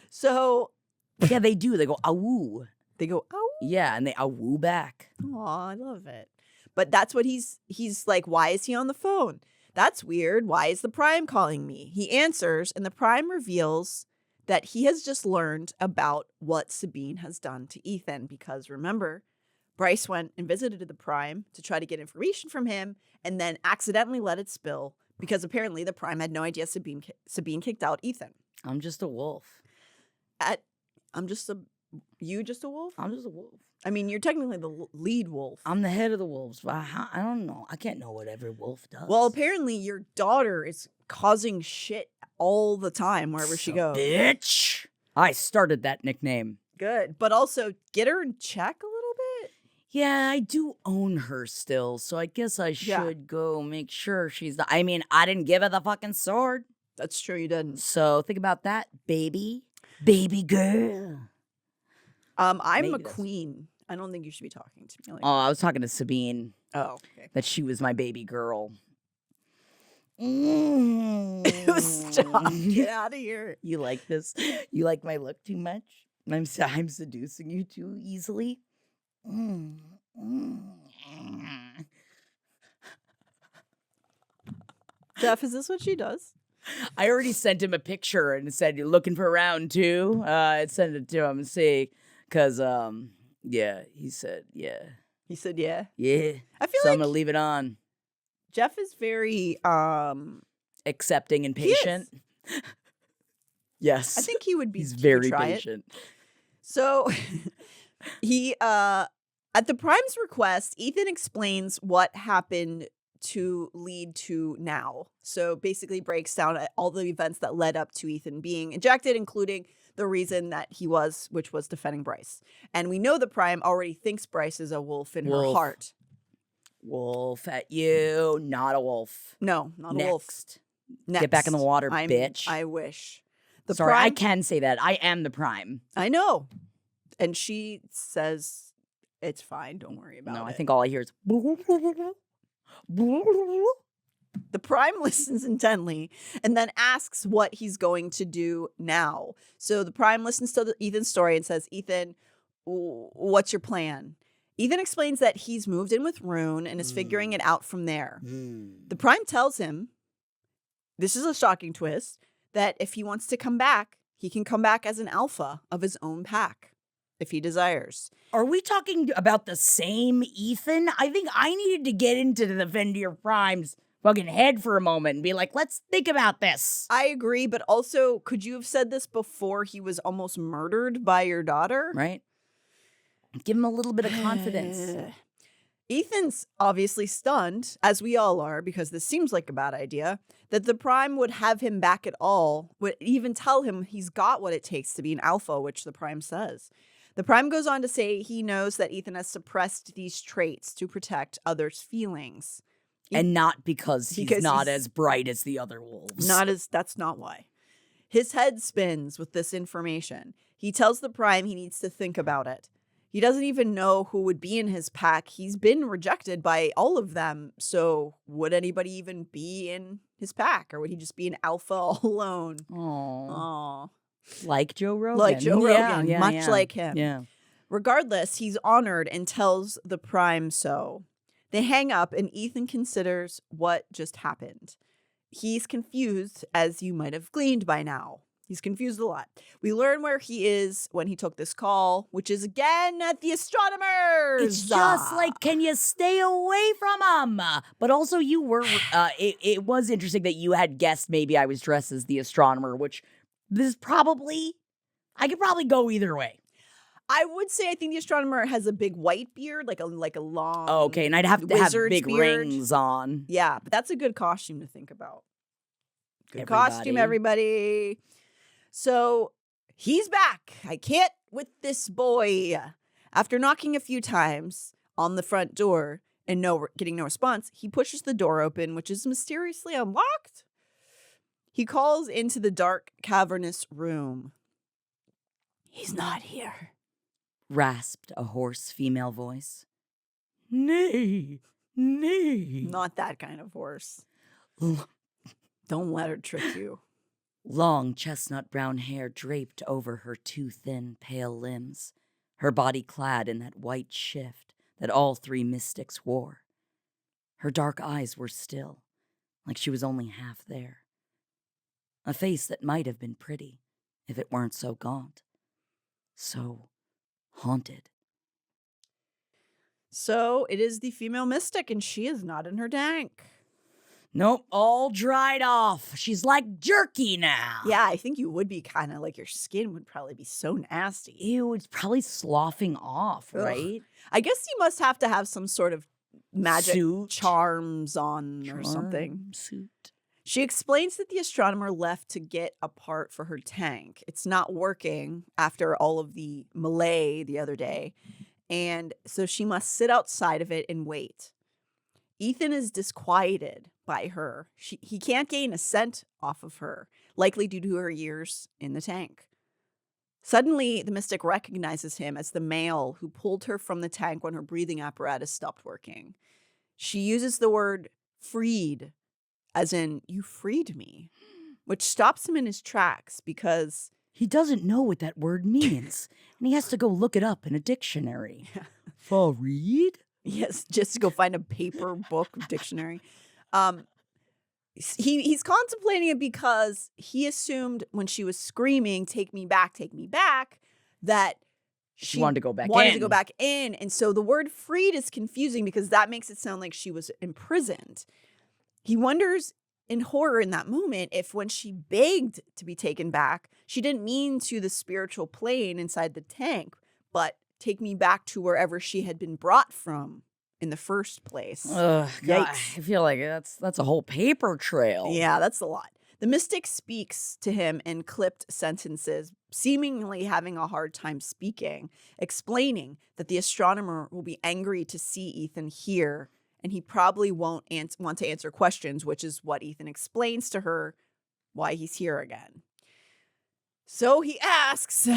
So yeah, they do. They go awoo. They go ow. Yeah, and they awoo back. Aw, I love it. But that's what he's like. Why is he on the phone? That's weird. Why is the Prime calling me? He answers, and the Prime reveals that he has just learned about what Sabine has done to Ithan. Because remember, Bryce went and visited the Prime to try to get information from him and then accidentally let it spill because apparently the Prime had no idea Sabine kicked out Ithan. I'm just a wolf. You just a wolf? I'm just a wolf. I mean, you're technically the lead wolf. I'm the head of the wolves, but I don't know. I can't know what every wolf does. Well, apparently your daughter is causing shit all the time wherever she goes. Bitch! I started that nickname. Good. But also, get her in check a little bit. Yeah, I do own her still, so I guess I should go make sure she's the... I mean, I didn't give her the fucking sword. That's true, you didn't. So think about that, baby. Baby girl. I'm a queen. I don't think you should be talking to me like that. I was talking to Sabine. Oh, okay. That she was my baby girl. Stop. Get out of here. You like this? You like my look too much? I'm seducing you too easily? Jeff, is this what she does? I already sent him a picture and said, "You're looking for round two?" I sent it to him and see, because, yeah, he said, yeah. He said, yeah? Yeah. I feel so like I'm going to leave it on. Jeff is very, accepting and patient. Yes. I think he would be. He's very patient. So he, at the Prime's request, Ithan explains what happened to lead to now. So basically breaks down all the events that led up to Ithan being ejected, including the reason that he was, which was defending Bryce. And we know the Prime already thinks Bryce is a wolf in her heart. Wolf at you, not a wolf. No, not Next. a wolf. Next. Get back in the water, bitch. I wish. Sorry, I can say that. I am the Prime. I know. And she says, it's fine. Don't worry about it. No, I think all I hear is... The Prime listens intently and then asks what he's going to do now. So the Prime listens to Ithan's story and says, Ithan, what's your plan? Ithan explains that he's moved in with Ruhn and is figuring it out from there. The Prime tells him, this is a shocking twist, that if he wants to come back, he can come back as an alpha of his own pack, if he desires. Are we talking about the same Ithan? I think I needed to get into the Defender Prime's fucking head for a moment and be like, let's think about this. I agree, but also, could you have said this before he was almost murdered by your daughter? Right. Give him a little bit of confidence. Ithan's obviously stunned, as we all are, because this seems like a bad idea, that the Prime would have him back at all, would even tell him he's got what it takes to be an alpha, which the Prime says. The Prime goes on to say he knows that Ithan has suppressed these traits to protect others' feelings. And not because he's not as bright as the other wolves. That's not why. His head spins with this information. He tells the Prime he needs to think about it. He doesn't even know who would be in his pack. He's been rejected by all of them. So would anybody even be in his pack? Or would he just be an alpha all alone? Aww. Like Joe Rogan. Like Joe Rogan. Yeah, much like him. Yeah. Regardless, he's honored and tells the Prime so. They hang up and Ithan considers what just happened. He's confused, as you might have gleaned by now. He's confused a lot. We learn where he is when he took this call, which is again at the astronomers. It's just like, can you stay away from him? But also you were, it was interesting that you had guessed maybe I was dressed as the astronomer, which this is probably, I could probably go either way. I would say I think the astronomer has a big white beard, like a long. Oh, okay, and I'd have to have big beard. rings on. Yeah, but that's a good costume to think about. Good Everybody. Costume, everybody. So he's back. I can't with this boy. After knocking a few times on the front door and getting no response, he pushes the door open, which is mysteriously unlocked. He calls into the dark, cavernous room. He's not here, rasped a hoarse female voice. Nay, nay. Not that kind of horse. Don't let her trick you. Long chestnut brown hair draped over her too thin, pale limbs, her body clad in that white shift that all three mystics wore. Her dark eyes were still, like she was only half there. A face that might have been pretty if it weren't so gaunt, so haunted. So it is the female mystic, and she is not in her tank. Nope, all dried off. She's like jerky now. Yeah, I think you would be kind of like your skin would probably be so nasty. Ew, it's probably sloughing off, right? I guess you must have to have some sort of magic Suit. charms on or something. Suit. She explains that the astronomer left to get a part for her tank. It's not working after all of the melee the other day. And so she must sit outside of it and wait. Ithan is disquieted by her. He can't gain a scent off of her, likely due to her years in the tank. Suddenly, the mystic recognizes him as the male who pulled her from the tank when her breathing apparatus stopped working. She uses the word freed, as in, you freed me, which stops him in his tracks because he doesn't know what that word means, and he has to go look it up in a dictionary. Freed? Yes, just to go find a paper book dictionary. He's contemplating it because he assumed when she was screaming, take me back, that she wanted to go back in. And so the word freed is confusing because that makes it sound like she was imprisoned. He wonders in horror in that moment if when she begged to be taken back, she didn't mean to the spiritual plane inside the tank, but take me back to wherever she had been brought from in the first place. Ugh, God, I feel like that's a whole paper trail. Yeah, that's a lot. The mystic speaks to him in clipped sentences, seemingly having a hard time speaking, explaining that the astronomer will be angry to see Ithan here, and he probably won't want to answer questions, which is what Ithan explains to her why he's here again. So he asks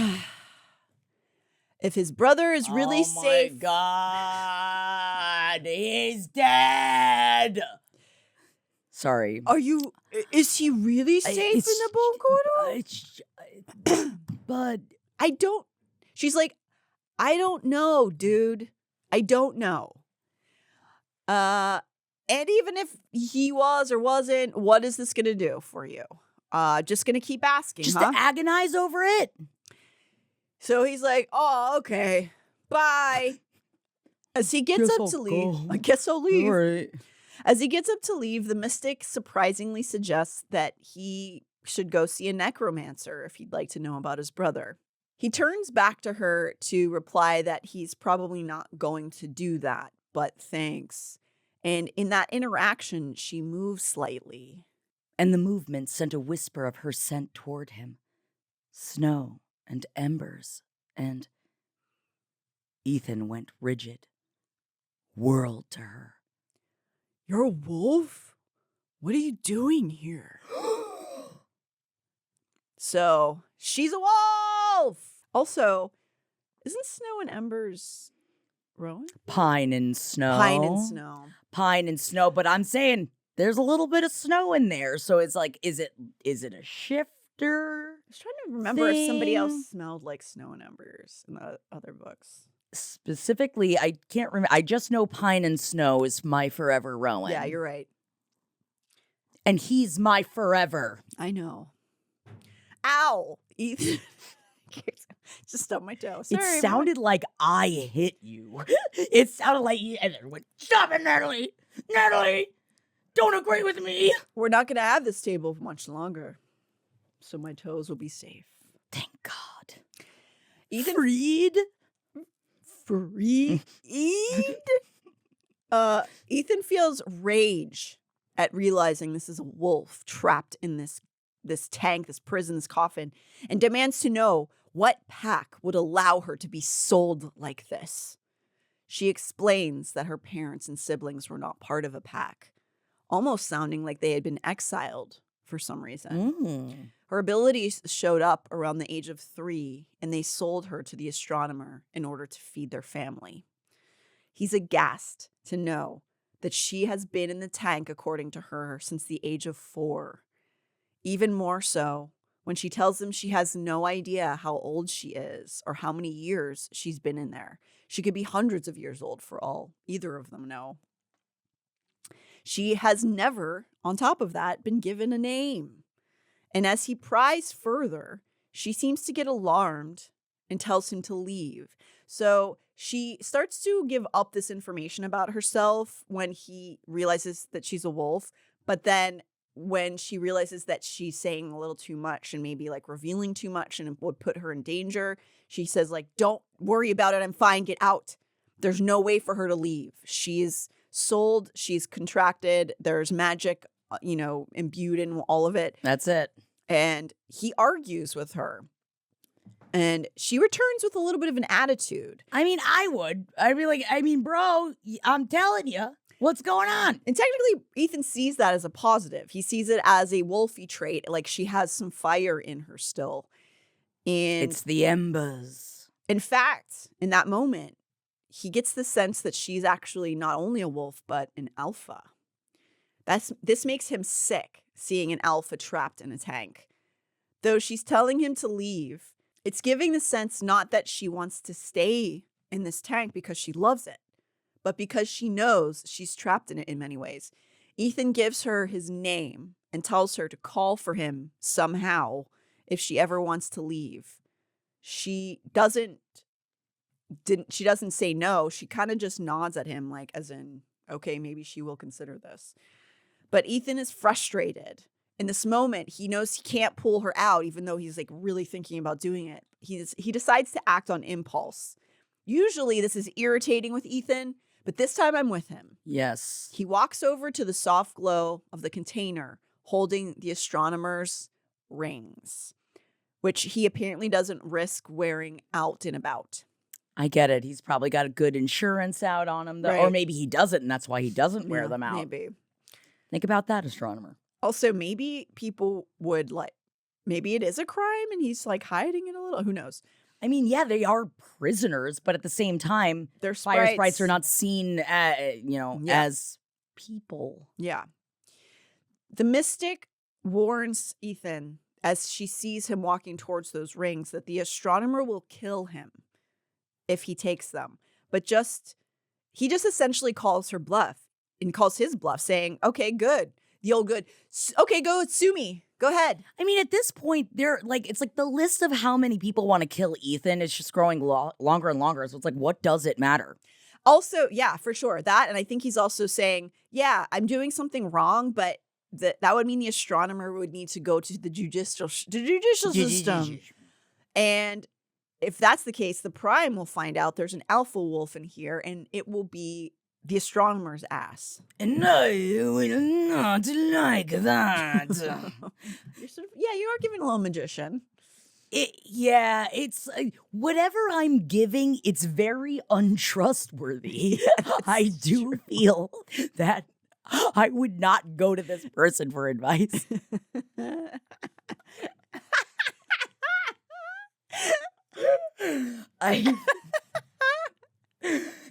if his brother is really safe. Oh my God, he's dead. Sorry. Is he really safe in the bone corridor? But she's like, I don't know, dude. I don't know. And even if he was or wasn't, what is this going to do for you? Just going to keep asking, just to agonize over it? So he's like, oh, okay. Bye. As he gets up to leave, I guess I'll leave. All right. As he gets up to leave, the mystic surprisingly suggests that he should go see a necromancer if he'd like to know about his brother. He turns back to her to reply that he's probably not going to do that, but thanks. And in that interaction, she moves slightly. And the movement sent a whisper of her scent toward him. Snow and embers, and Ithan went rigid, whirled to her. You're a wolf? What are you doing here? So, she's a wolf! Also, isn't Snow and Embers Rowan? Pine and snow. Pine and snow. Pine and snow, but I'm saying there's a little bit of snow in there, so it's like, is it a shifter? I was trying to remember if somebody else smelled like Snow and Embers in the other books. Specifically, I can't remember. I just know Pine and Snow is my forever Rowan. Yeah, you're right. And he's my forever. I know. Ow! Ethan. Just stubbed my toe. Sorry, it sounded like I hit you. It sounded like you and then went, stop it, Natalie! Natalie! Don't agree with me! We're not going to have this table for much longer. So my toes will be safe. Thank God. Ethan Freed? Ethan feels rage at realizing this is a wolf trapped in this tank, this prison, this coffin, and demands to know what pack would allow her to be sold like this. She explains that her parents and siblings were not part of a pack, almost sounding like they had been exiled for some reason. Her abilities showed up around the age of 3, and they sold her to the astronomer in order to feed their family. He's aghast to know that she has been in the tank, according to her, since the age of 4. Even more so when she tells him she has no idea how old she is or how many years she's been in there. She could be hundreds of years old for all either of them know. She has never, on top of that, been given a name. And as he pries further, she seems to get alarmed and tells him to leave. So she starts to give up this information about herself when he realizes that she's a wolf. But then when she realizes that she's saying a little too much and maybe like revealing too much and it would put her in danger, she says like, don't worry about it. I'm fine. Get out. There's no way for her to leave. She's sold. She's contracted. There's magic, imbued in all of it. That's it. And he argues with her. And she returns with a little bit of an attitude. I mean, I would. I'd be like, bro, I'm telling you. What's going on? And technically, Ethan sees that as a positive. He sees it as a wolfy trait. Like she has some fire in her still. And it's the embers. In fact, in that moment, he gets the sense that she's actually not only a wolf, but an alpha. This makes him sick, seeing an alpha trapped in a tank. Though she's telling him to leave, it's giving the sense not that she wants to stay in this tank because she loves it, but because she knows she's trapped in it in many ways. Ethan gives her his name and tells her to call for him somehow if she ever wants to leave. She doesn't say no. She kind of just nods at him like as in, okay, maybe she will consider this. But Ethan is frustrated. In this moment, he knows he can't pull her out, even though he's like really thinking about doing it. He decides to act on impulse. Usually this is irritating with Ethan, but this time I'm with him. Yes. He walks over to the soft glow of the container, holding the astronomer's rings, which he apparently doesn't risk wearing out and about. I get it. He's probably got a good insurance out on him, though. Right. Or maybe he doesn't, and that's why he doesn't wear them out. Maybe. Think about that, astronomer. Also, maybe people would maybe it is a crime and he's like hiding it a little. Who knows? I mean, yeah, they are prisoners, but at the same time, They're fire sprites. sprites are not seen, as people. Yeah. The mystic warns Ithan as she sees him walking towards those rings that the astronomer will kill him if he takes them. But he just essentially calls her bluff and calls his bluff, saying, okay, good. The old good. Okay, go sue me. Go ahead. I mean, at this point, it's like the list of how many people want to kill Ithan is just growing longer and longer. So it's like, what does it matter? Also, yeah, for sure. That, and I think he's also saying, yeah, I'm doing something wrong, but that would mean the astronomer would need to go to the judicial system. And if that's the case, the Prime will find out there's an alpha wolf in here, and it will be the astronomer's ass. And I will not like that. You are giving a little magician. It's whatever I'm giving, it's very untrustworthy. I do feel that I would not go to this person for advice.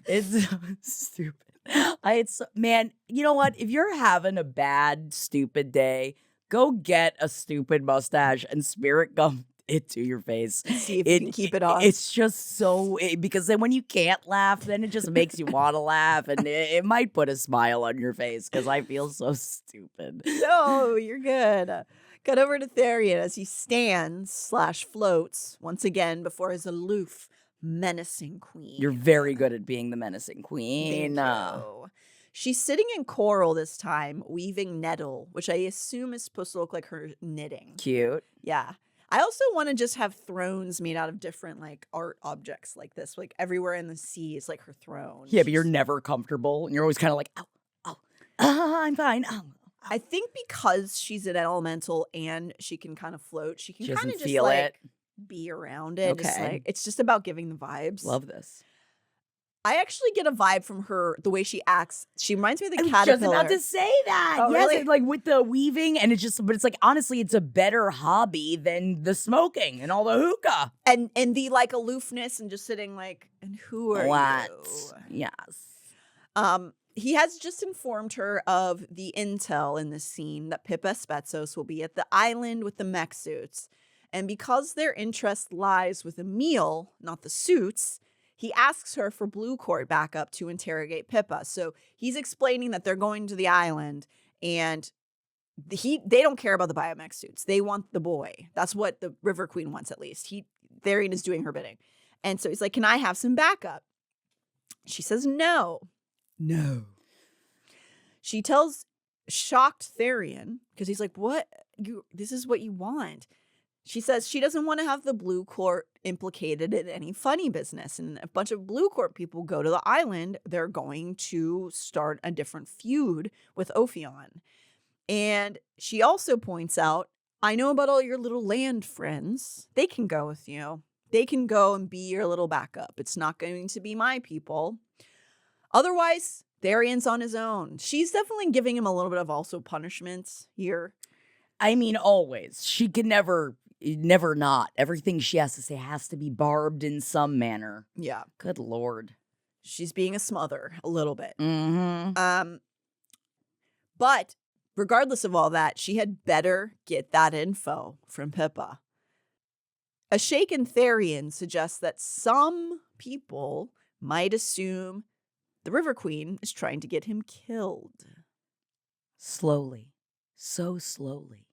It's so stupid. Man, you know what? If you're having a bad, stupid day, go get a stupid mustache and spirit gum it to your face. See if you can keep it on. It's just so, because then when you can't laugh, then it just makes you want to laugh, and it might put a smile on your face because I feel so stupid. No, you're good. Cut over to Tharion as he stands/floats once again before his aloof, menacing queen. You're very good at being the menacing queen. Thank you. She's sitting in coral this time, weaving nettle, which I assume is supposed to look like her knitting. Cute. Yeah. I also want to just have thrones made out of different like art objects like this. Like everywhere in the sea is like her throne. Yeah, but you're never comfortable. And you're always kind of like, ow, I'm fine. Ow. I think because she's an elemental and she can kind of float, she can kind of just feel like be around it. Okay. It's just about giving the vibes. Love this. I actually get a vibe from her, the way she acts. She reminds me of the I was caterpillar. just about to say that. Oh, yes, really? like with the weaving, and but it's like, honestly, it's a better hobby than the smoking and all the hookah. And the like aloofness and just sitting like, and who are you? Yes. He has just informed her of the intel in this scene that Pippa Spetsos will be at the island with the mech suits. And because their interest lies with Emil, not the suits, he asks her for Blue Court backup to interrogate Pippa. So he's explaining that they're going to the island and they don't care about the biomech suits. They want the boy. That's what the River Queen wants, at least. Tharion is doing her bidding. And so he's like, can I have some backup? She says no. No. She tells shocked Tharion, because he's like, what? This is what you want. She says she doesn't want to have the Blue Court implicated in any funny business. And a bunch of Blue Court people go to the island. They're going to start a different feud with Ophion. And she also points out, I know about all your little land friends. They can go with you. They can go and be your little backup. It's not going to be my people. Otherwise, Tharion's on his own. She's definitely giving him a little bit of also punishments here. I mean, always. She can never not. Everything she has to say has to be barbed in some manner. Yeah. Good Lord. She's being a smother a little bit. Mm-hmm. But regardless of all that, she had better get that info from Pippa. A shaken Tharion suggests that some people might assume the River Queen is trying to get him killed. Slowly, so slowly,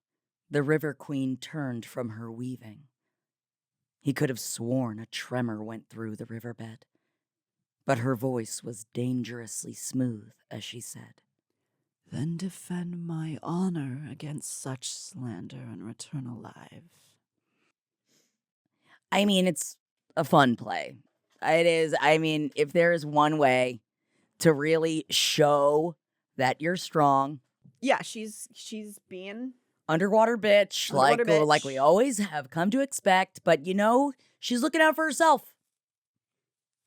the River Queen turned from her weaving. He could have sworn a tremor went through the riverbed, but her voice was dangerously smooth as she said, Then defend my honor against such slander and return alive. I mean, it's a fun play. It is. I mean, if there is one way to really show that you're strong. Yeah, she's being underwater bitch, like we always have come to expect, but she's looking out for herself.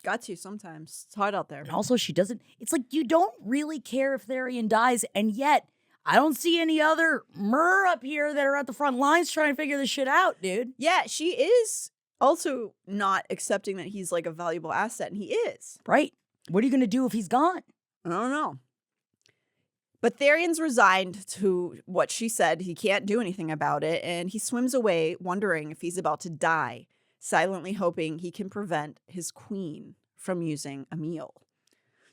Got to sometimes. It's hard out there. And also she doesn't, it's like you don't really care if Tharion dies, and yet I don't see any other mer up here that are at the front lines trying to figure this shit out, dude. Yeah, she is also not accepting that he's like a valuable asset, and he is. Right. What are you going to do if he's gone? I don't know. But Tharion's resigned to what she said. He can't do anything about it. And he swims away, wondering if he's about to die, silently hoping he can prevent his queen from using Emil.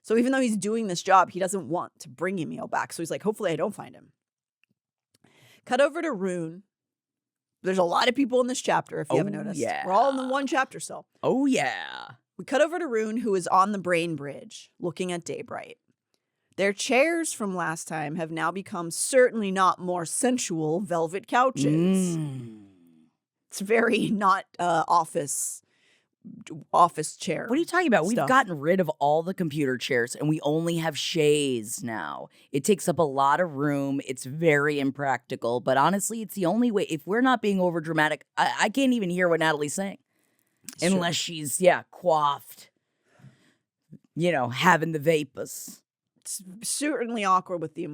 So even though he's doing this job, he doesn't want to bring Emil back. So he's like, hopefully I don't find him. Cut over to Ruhn. There's a lot of people in this chapter, if you haven't noticed. Yeah. We're all in the one chapter still. Oh, yeah. We cut over to Ruhn, who is on the brain bridge, looking at Daybright. Their chairs from last time have now become certainly not more sensual velvet couches. It's very not office chair. What are you talking about? stuff. We've gotten rid of all the computer chairs and we only have chaise now. It takes up a lot of room. It's very impractical, but honestly, it's the only way. If we're not being over dramatic, I can't even hear what Natalie's saying. Unless she's, coiffed, having the vapors. It's certainly awkward with the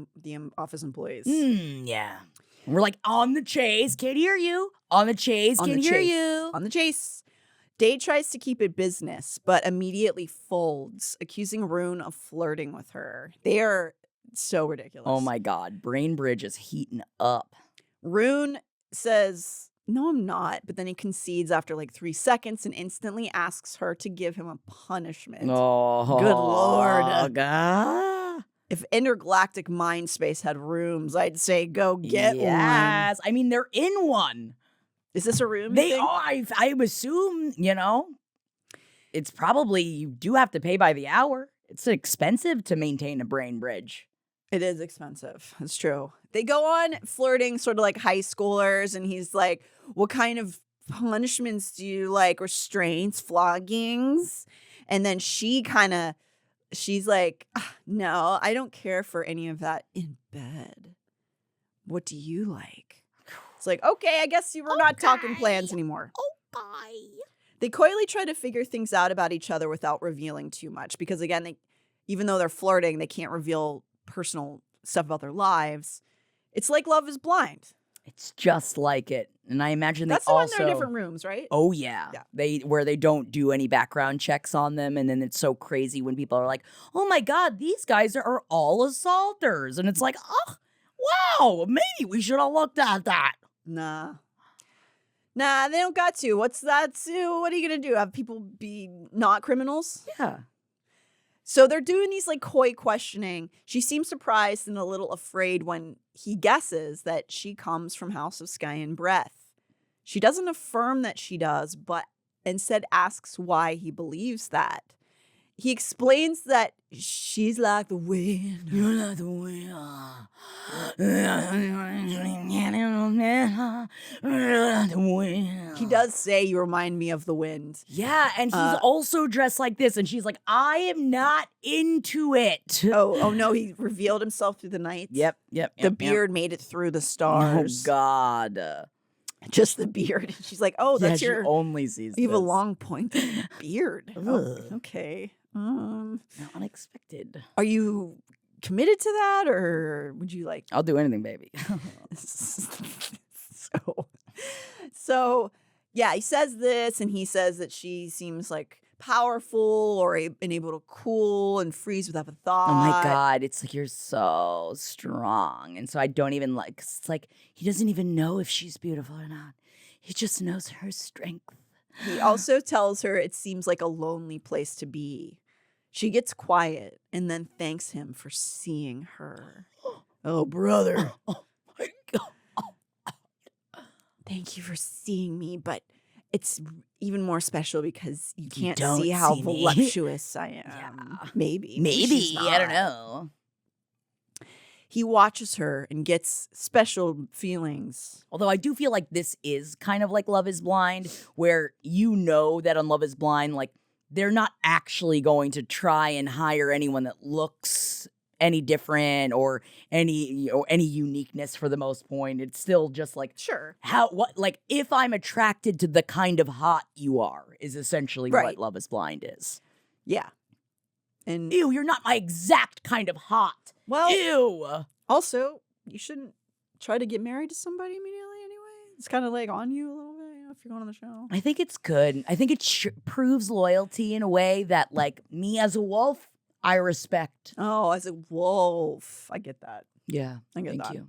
office employees. Yeah. And we're like, on the chase, can't hear you. On the chase, can't hear you. On the chase. Day tries to keep it business, but immediately folds, accusing Ruhn of flirting with her. They are so ridiculous. Oh my God. Brain Bridge is heating up. Ruhn says, no, I'm not. But then he concedes after like 3 seconds and instantly asks her to give him a punishment. Oh, good Lord. God. If intergalactic mind space had rooms, I'd say go get one. Yes. I mean, they're in one. Is this a room? They are. I assume, it's probably, you do have to pay by the hour. It's expensive to maintain a brain bridge. It is expensive. It's true. They go on flirting sort of like high schoolers, and he's like, what kind of punishments do you like? Restraints, floggings? And then she's like, no, I don't care for any of that in bed. What do you like? It's like, okay, I guess we're not talking plans anymore. Okay. They coyly try to figure things out about each other without revealing too much. Because again, even though they're flirting, they can't reveal personal stuff about their lives. It's like Love is Blind. It's just like it. And I imagine That's they the also... one they're in different rooms, right? Oh, yeah. Yeah. Where they don't do any background checks on them. And then it's so crazy when people are like, oh my God, these guys are all assaulters. And it's like, oh, wow, maybe we should have looked at that. Nah, they don't got to. What's that? What are you going to do? Have people be not criminals? Yeah. So they're doing these like coy questioning. She seems surprised and a little afraid when he guesses that she comes from House of Sky and Breath. She doesn't affirm that she does, but instead asks why he believes that. He explains that she's like the wind. You're like the wind. He does say you remind me of the wind. Yeah, and he's also dressed like this, and she's like, I am not into it. Oh no, he revealed himself through the night. Yep. The beard made it through the stars. Oh, God. Just the beard. She's like, oh, that's your... She only sees You have a this. long pointed beard. Oh, okay. Unexpected. Are you committed to that, or would you like... I'll do anything, baby. So, yeah, he says this, and he says that she seems like powerful or been able to cool and freeze without a thought. Oh my God, it's like you're so strong. And so I don't even like, it's like he doesn't even know if she's beautiful or not. He just knows her strength. He also tells her it seems like a lonely place to be. She gets quiet and then thanks him for seeing her. Oh, brother. Oh my God. Thank you for seeing me, but it's even more special because you can't don't see how see me. voluptuous I am. Yeah. Maybe Maybe. she's I don't not. know. He watches her and gets special feelings. Although I do feel like this is kind of like Love is Blind, where you know that on Love is Blind, like, they're not actually going to try and hire anyone that looks any different or any uniqueness for the most point. It's still just like, Sure. if I'm attracted to the kind of hot you are is essentially Right. what Love is Blind is. Yeah. And Ew, you're not my exact kind of hot. well, Ew. also, you shouldn't try to get married to somebody immediately anyway. It's kind of like on you a little bit, if you're going on the show. I think it's good. I think it proves loyalty in a way that, like, me as a wolf, I respect. Oh, as a wolf. I get that. Yeah. I get Thank that. you.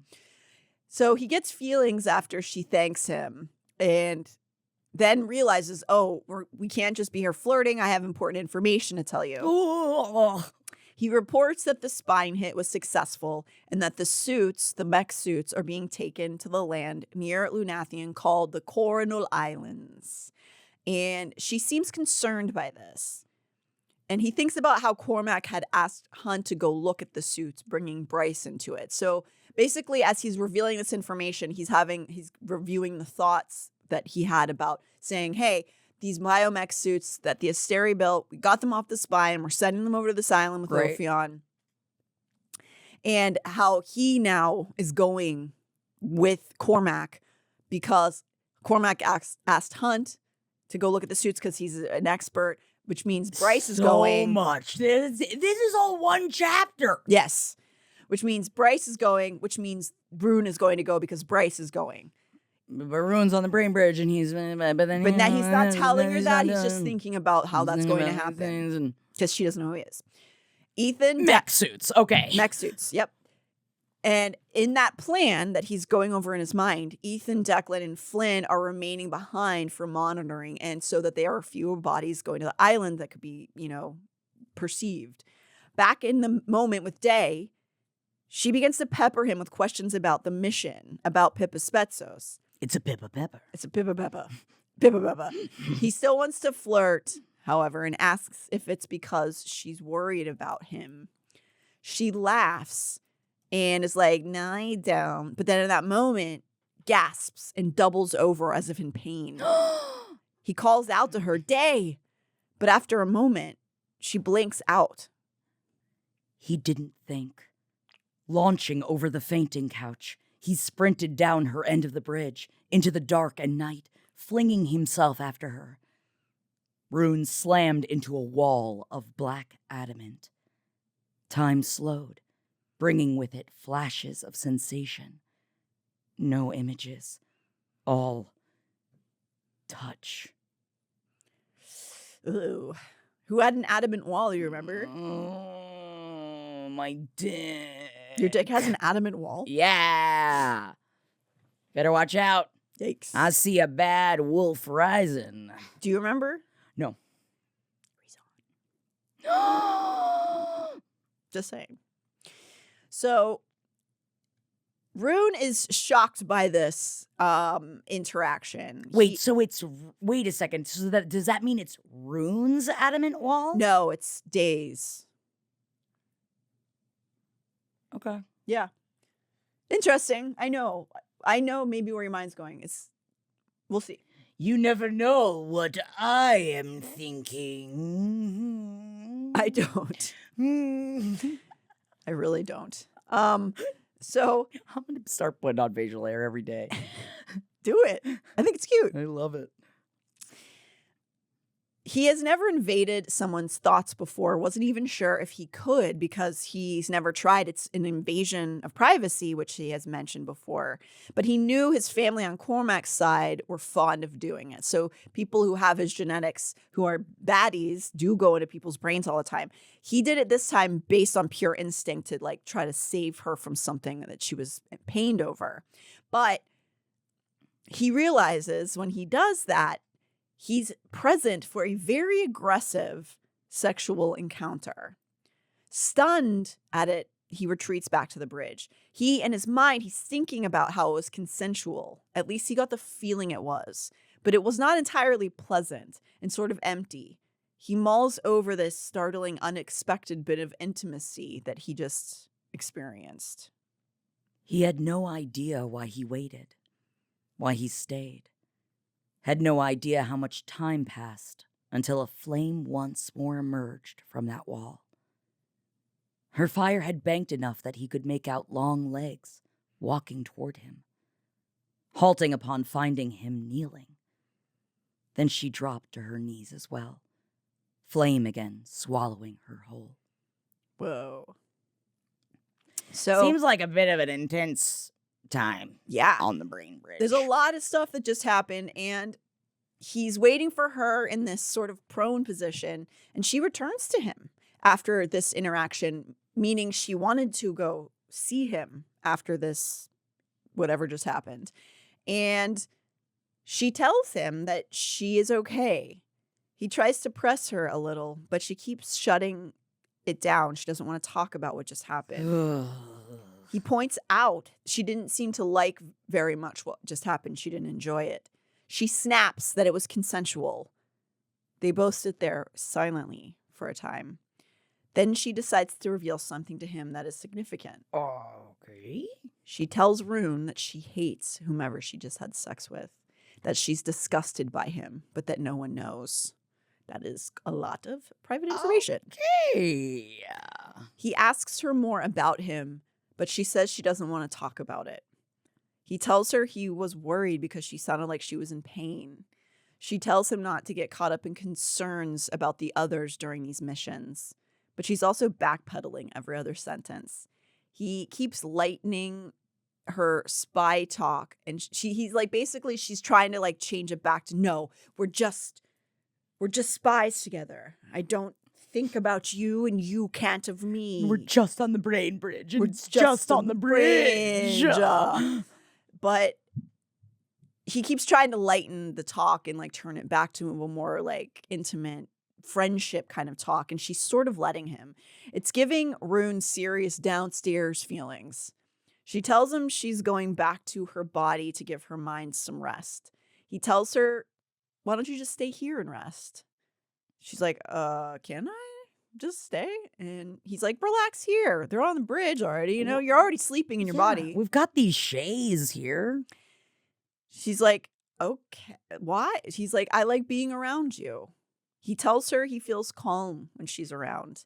So he gets feelings after she thanks him and then realizes, oh, we can't just be here flirting. I have important information to tell you. Ooh. He reports that the spine hit was successful and that the mech suits, are being taken to the land near Lunathian called the Coronal Islands. And she seems concerned by this. And he thinks about how Cormac had asked Hunt to go look at the suits, bringing Bryce into it. So basically, as he's revealing this information, he's reviewing the thoughts that he had about saying, hey, these biomech suits that the Asteri built, we got them off the spine, we're sending them over to this island with Ophion. And how he now is going with Cormac because Cormac asked Hunt to go look at the suits because he's an expert, which means Bryce is going. So much. This is all one chapter. Yes. Which means Bryce is going, which means Ruhn is going to go because Bryce is going. But Ruhn's on the brain bridge and he's... But then he's not telling her that. He's just thinking about how that's going to happen. Because she doesn't know who he is. Ithan... Mech suits. Okay. Mech suits. Yep. And in that plan that he's going over in his mind, Ithan, Declan, and Flynn are remaining behind for monitoring, and so that there are fewer bodies going to the island that could be, perceived. Back in the moment with Day, she begins to pepper him with questions about the mission, about Pippa Spetsos. It's a Pippa Pepper. It's a Pippa Peppa. Pippa Peppa. He still wants to flirt, however, and asks if it's because she's worried about him. She laughs and is like, nah, I don't. But then in that moment, gasps and doubles over as if in pain. He calls out to her, Day. But after a moment, she blinks out. He didn't think. Launching over the fainting couch, he sprinted down her end of the bridge, into the dark and night, flinging himself after her. Ruhn slammed into a wall of black adamant. Time slowed, bringing with it flashes of sensation. No images, all touch. Ooh. Who had an adamant wall, you remember? Oh, my dick. Your dick has an adamant wall? Yeah. Better watch out. Yikes. I see a bad wolf rising. Do you remember? No. Just saying. So, Ruhn is shocked by this interaction. Wait a second. So does that mean it's Ruhn's adamant wall? No, it's Day's. Okay. Yeah. Interesting. I know maybe where your mind's going. We'll see. You never know what I am thinking. I don't. I really don't. So I'm going to start putting on facial hair every day. Do it. I think it's cute. I love it. He has never invaded someone's thoughts before, wasn't even sure if he could because he's never tried. It's an invasion of privacy, which he has mentioned before. But he knew his family on Cormac's side were fond of doing it. So people who have his genetics, who are baddies, do go into people's brains all the time. He did it this time based on pure instinct to try to save her from something that she was pained over. But he realizes when he does that, he's present for a very aggressive sexual encounter. Stunned at it, he retreats back to the bridge. In his mind, he's thinking about how it was consensual. At least he got the feeling it was. But it was not entirely pleasant and sort of empty. He mulls over this startling, unexpected bit of intimacy that he just experienced. He had no idea why he waited, why he stayed. Had no idea how much time passed until a flame once more emerged from that wall. Her fire had banked enough that he could make out long legs walking toward him, halting upon finding him kneeling. Then she dropped to her knees as well, flame again swallowing her whole. Whoa. So seems like a bit of an intense time on the brain bridge. There's a lot of stuff that just happened, and he's waiting for her in this sort of prone position, and she returns to him. after this interaction, meaning she wanted to go see him after this, whatever just happened. And she tells him that she is okay. He tries to press her a little, but she keeps shutting it down. She doesn't want to talk about what just happened. He points out she didn't seem to like very much what just happened. She didn't enjoy it. She snaps that it was consensual. They both sit there silently for a time. Then she decides to reveal something to him that is significant. Okay. She tells Ruhn that she hates whomever she just had sex with, that she's disgusted by him, but that no one knows. That is a lot of private information. Okay. He asks her more about him, but she says she doesn't want to talk about it. He tells her he was worried because she sounded like she was in pain. She tells him not to get caught up in concerns about the others during these missions, but she's also backpedaling every other sentence. He keeps lightening her spy talk, and he's like, basically she's trying to like change it back to, no, we're just spies together. I don't think about you and you can't of me. We're just on the brain bridge. We're just on the bridge. But he keeps trying to lighten the talk and like turn it back to a more like intimate friendship kind of talk. And she's sort of letting him. It's giving Ruhn serious downstairs feelings. She tells him she's going back to her body to give her mind some rest. He tells her, why don't you just stay here and rest? She's like, can I just stay? And he's like, relax here. They're on the bridge already. You know, you're already sleeping in your body. We've got these shays here. She's like, okay, why? He's like, I like being around you. He tells her he feels calm when she's around.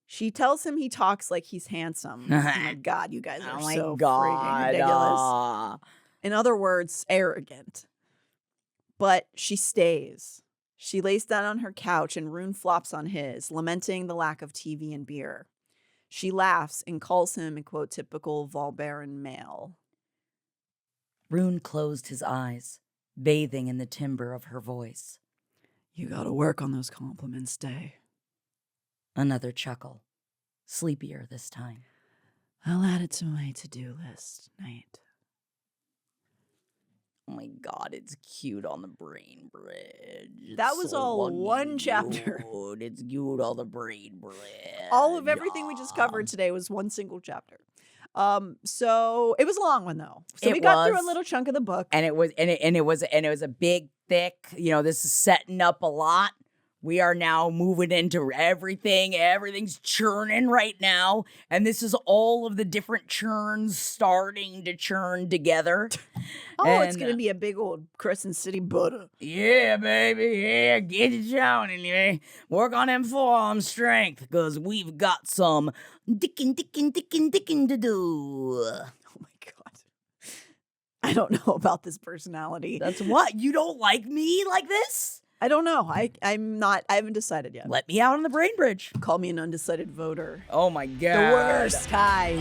She tells him he talks like he's handsome. Oh my God, you guys are so freaking ridiculous. In other words, arrogant. But she stays. She lays down on her couch and Ruhn flops on his, lamenting the lack of TV and beer. She laughs and calls him a, quote, typical Valbaran male. Ruhn closed his eyes, bathing in the timbre of her voice. You gotta work on those compliments, Day. Another chuckle, sleepier this time. I'll add it to my to-do list, Night. Oh my God, it's cute on the brain bridge. That was all one chapter. It's cute on the brain bridge. All of everything we just covered today was one single chapter. So it was a long one though. So we got through a little chunk of the book, and it was a big, thick. You know, this is setting up a lot. We are now moving into everything. Everything's churning right now. And this is all of the different churns starting to churn together. It's going to be a big old Crescent City butter. Yeah, baby. Yeah, get it down anyway. Work on them forearm strength, because we've got some dickin' to do. Oh my God. I don't know about this personality. That's what? You don't like me like this? I don't know. I haven't decided yet. Let me out on the brain bridge. Call me an undecided voter. Oh my God. The worst kind.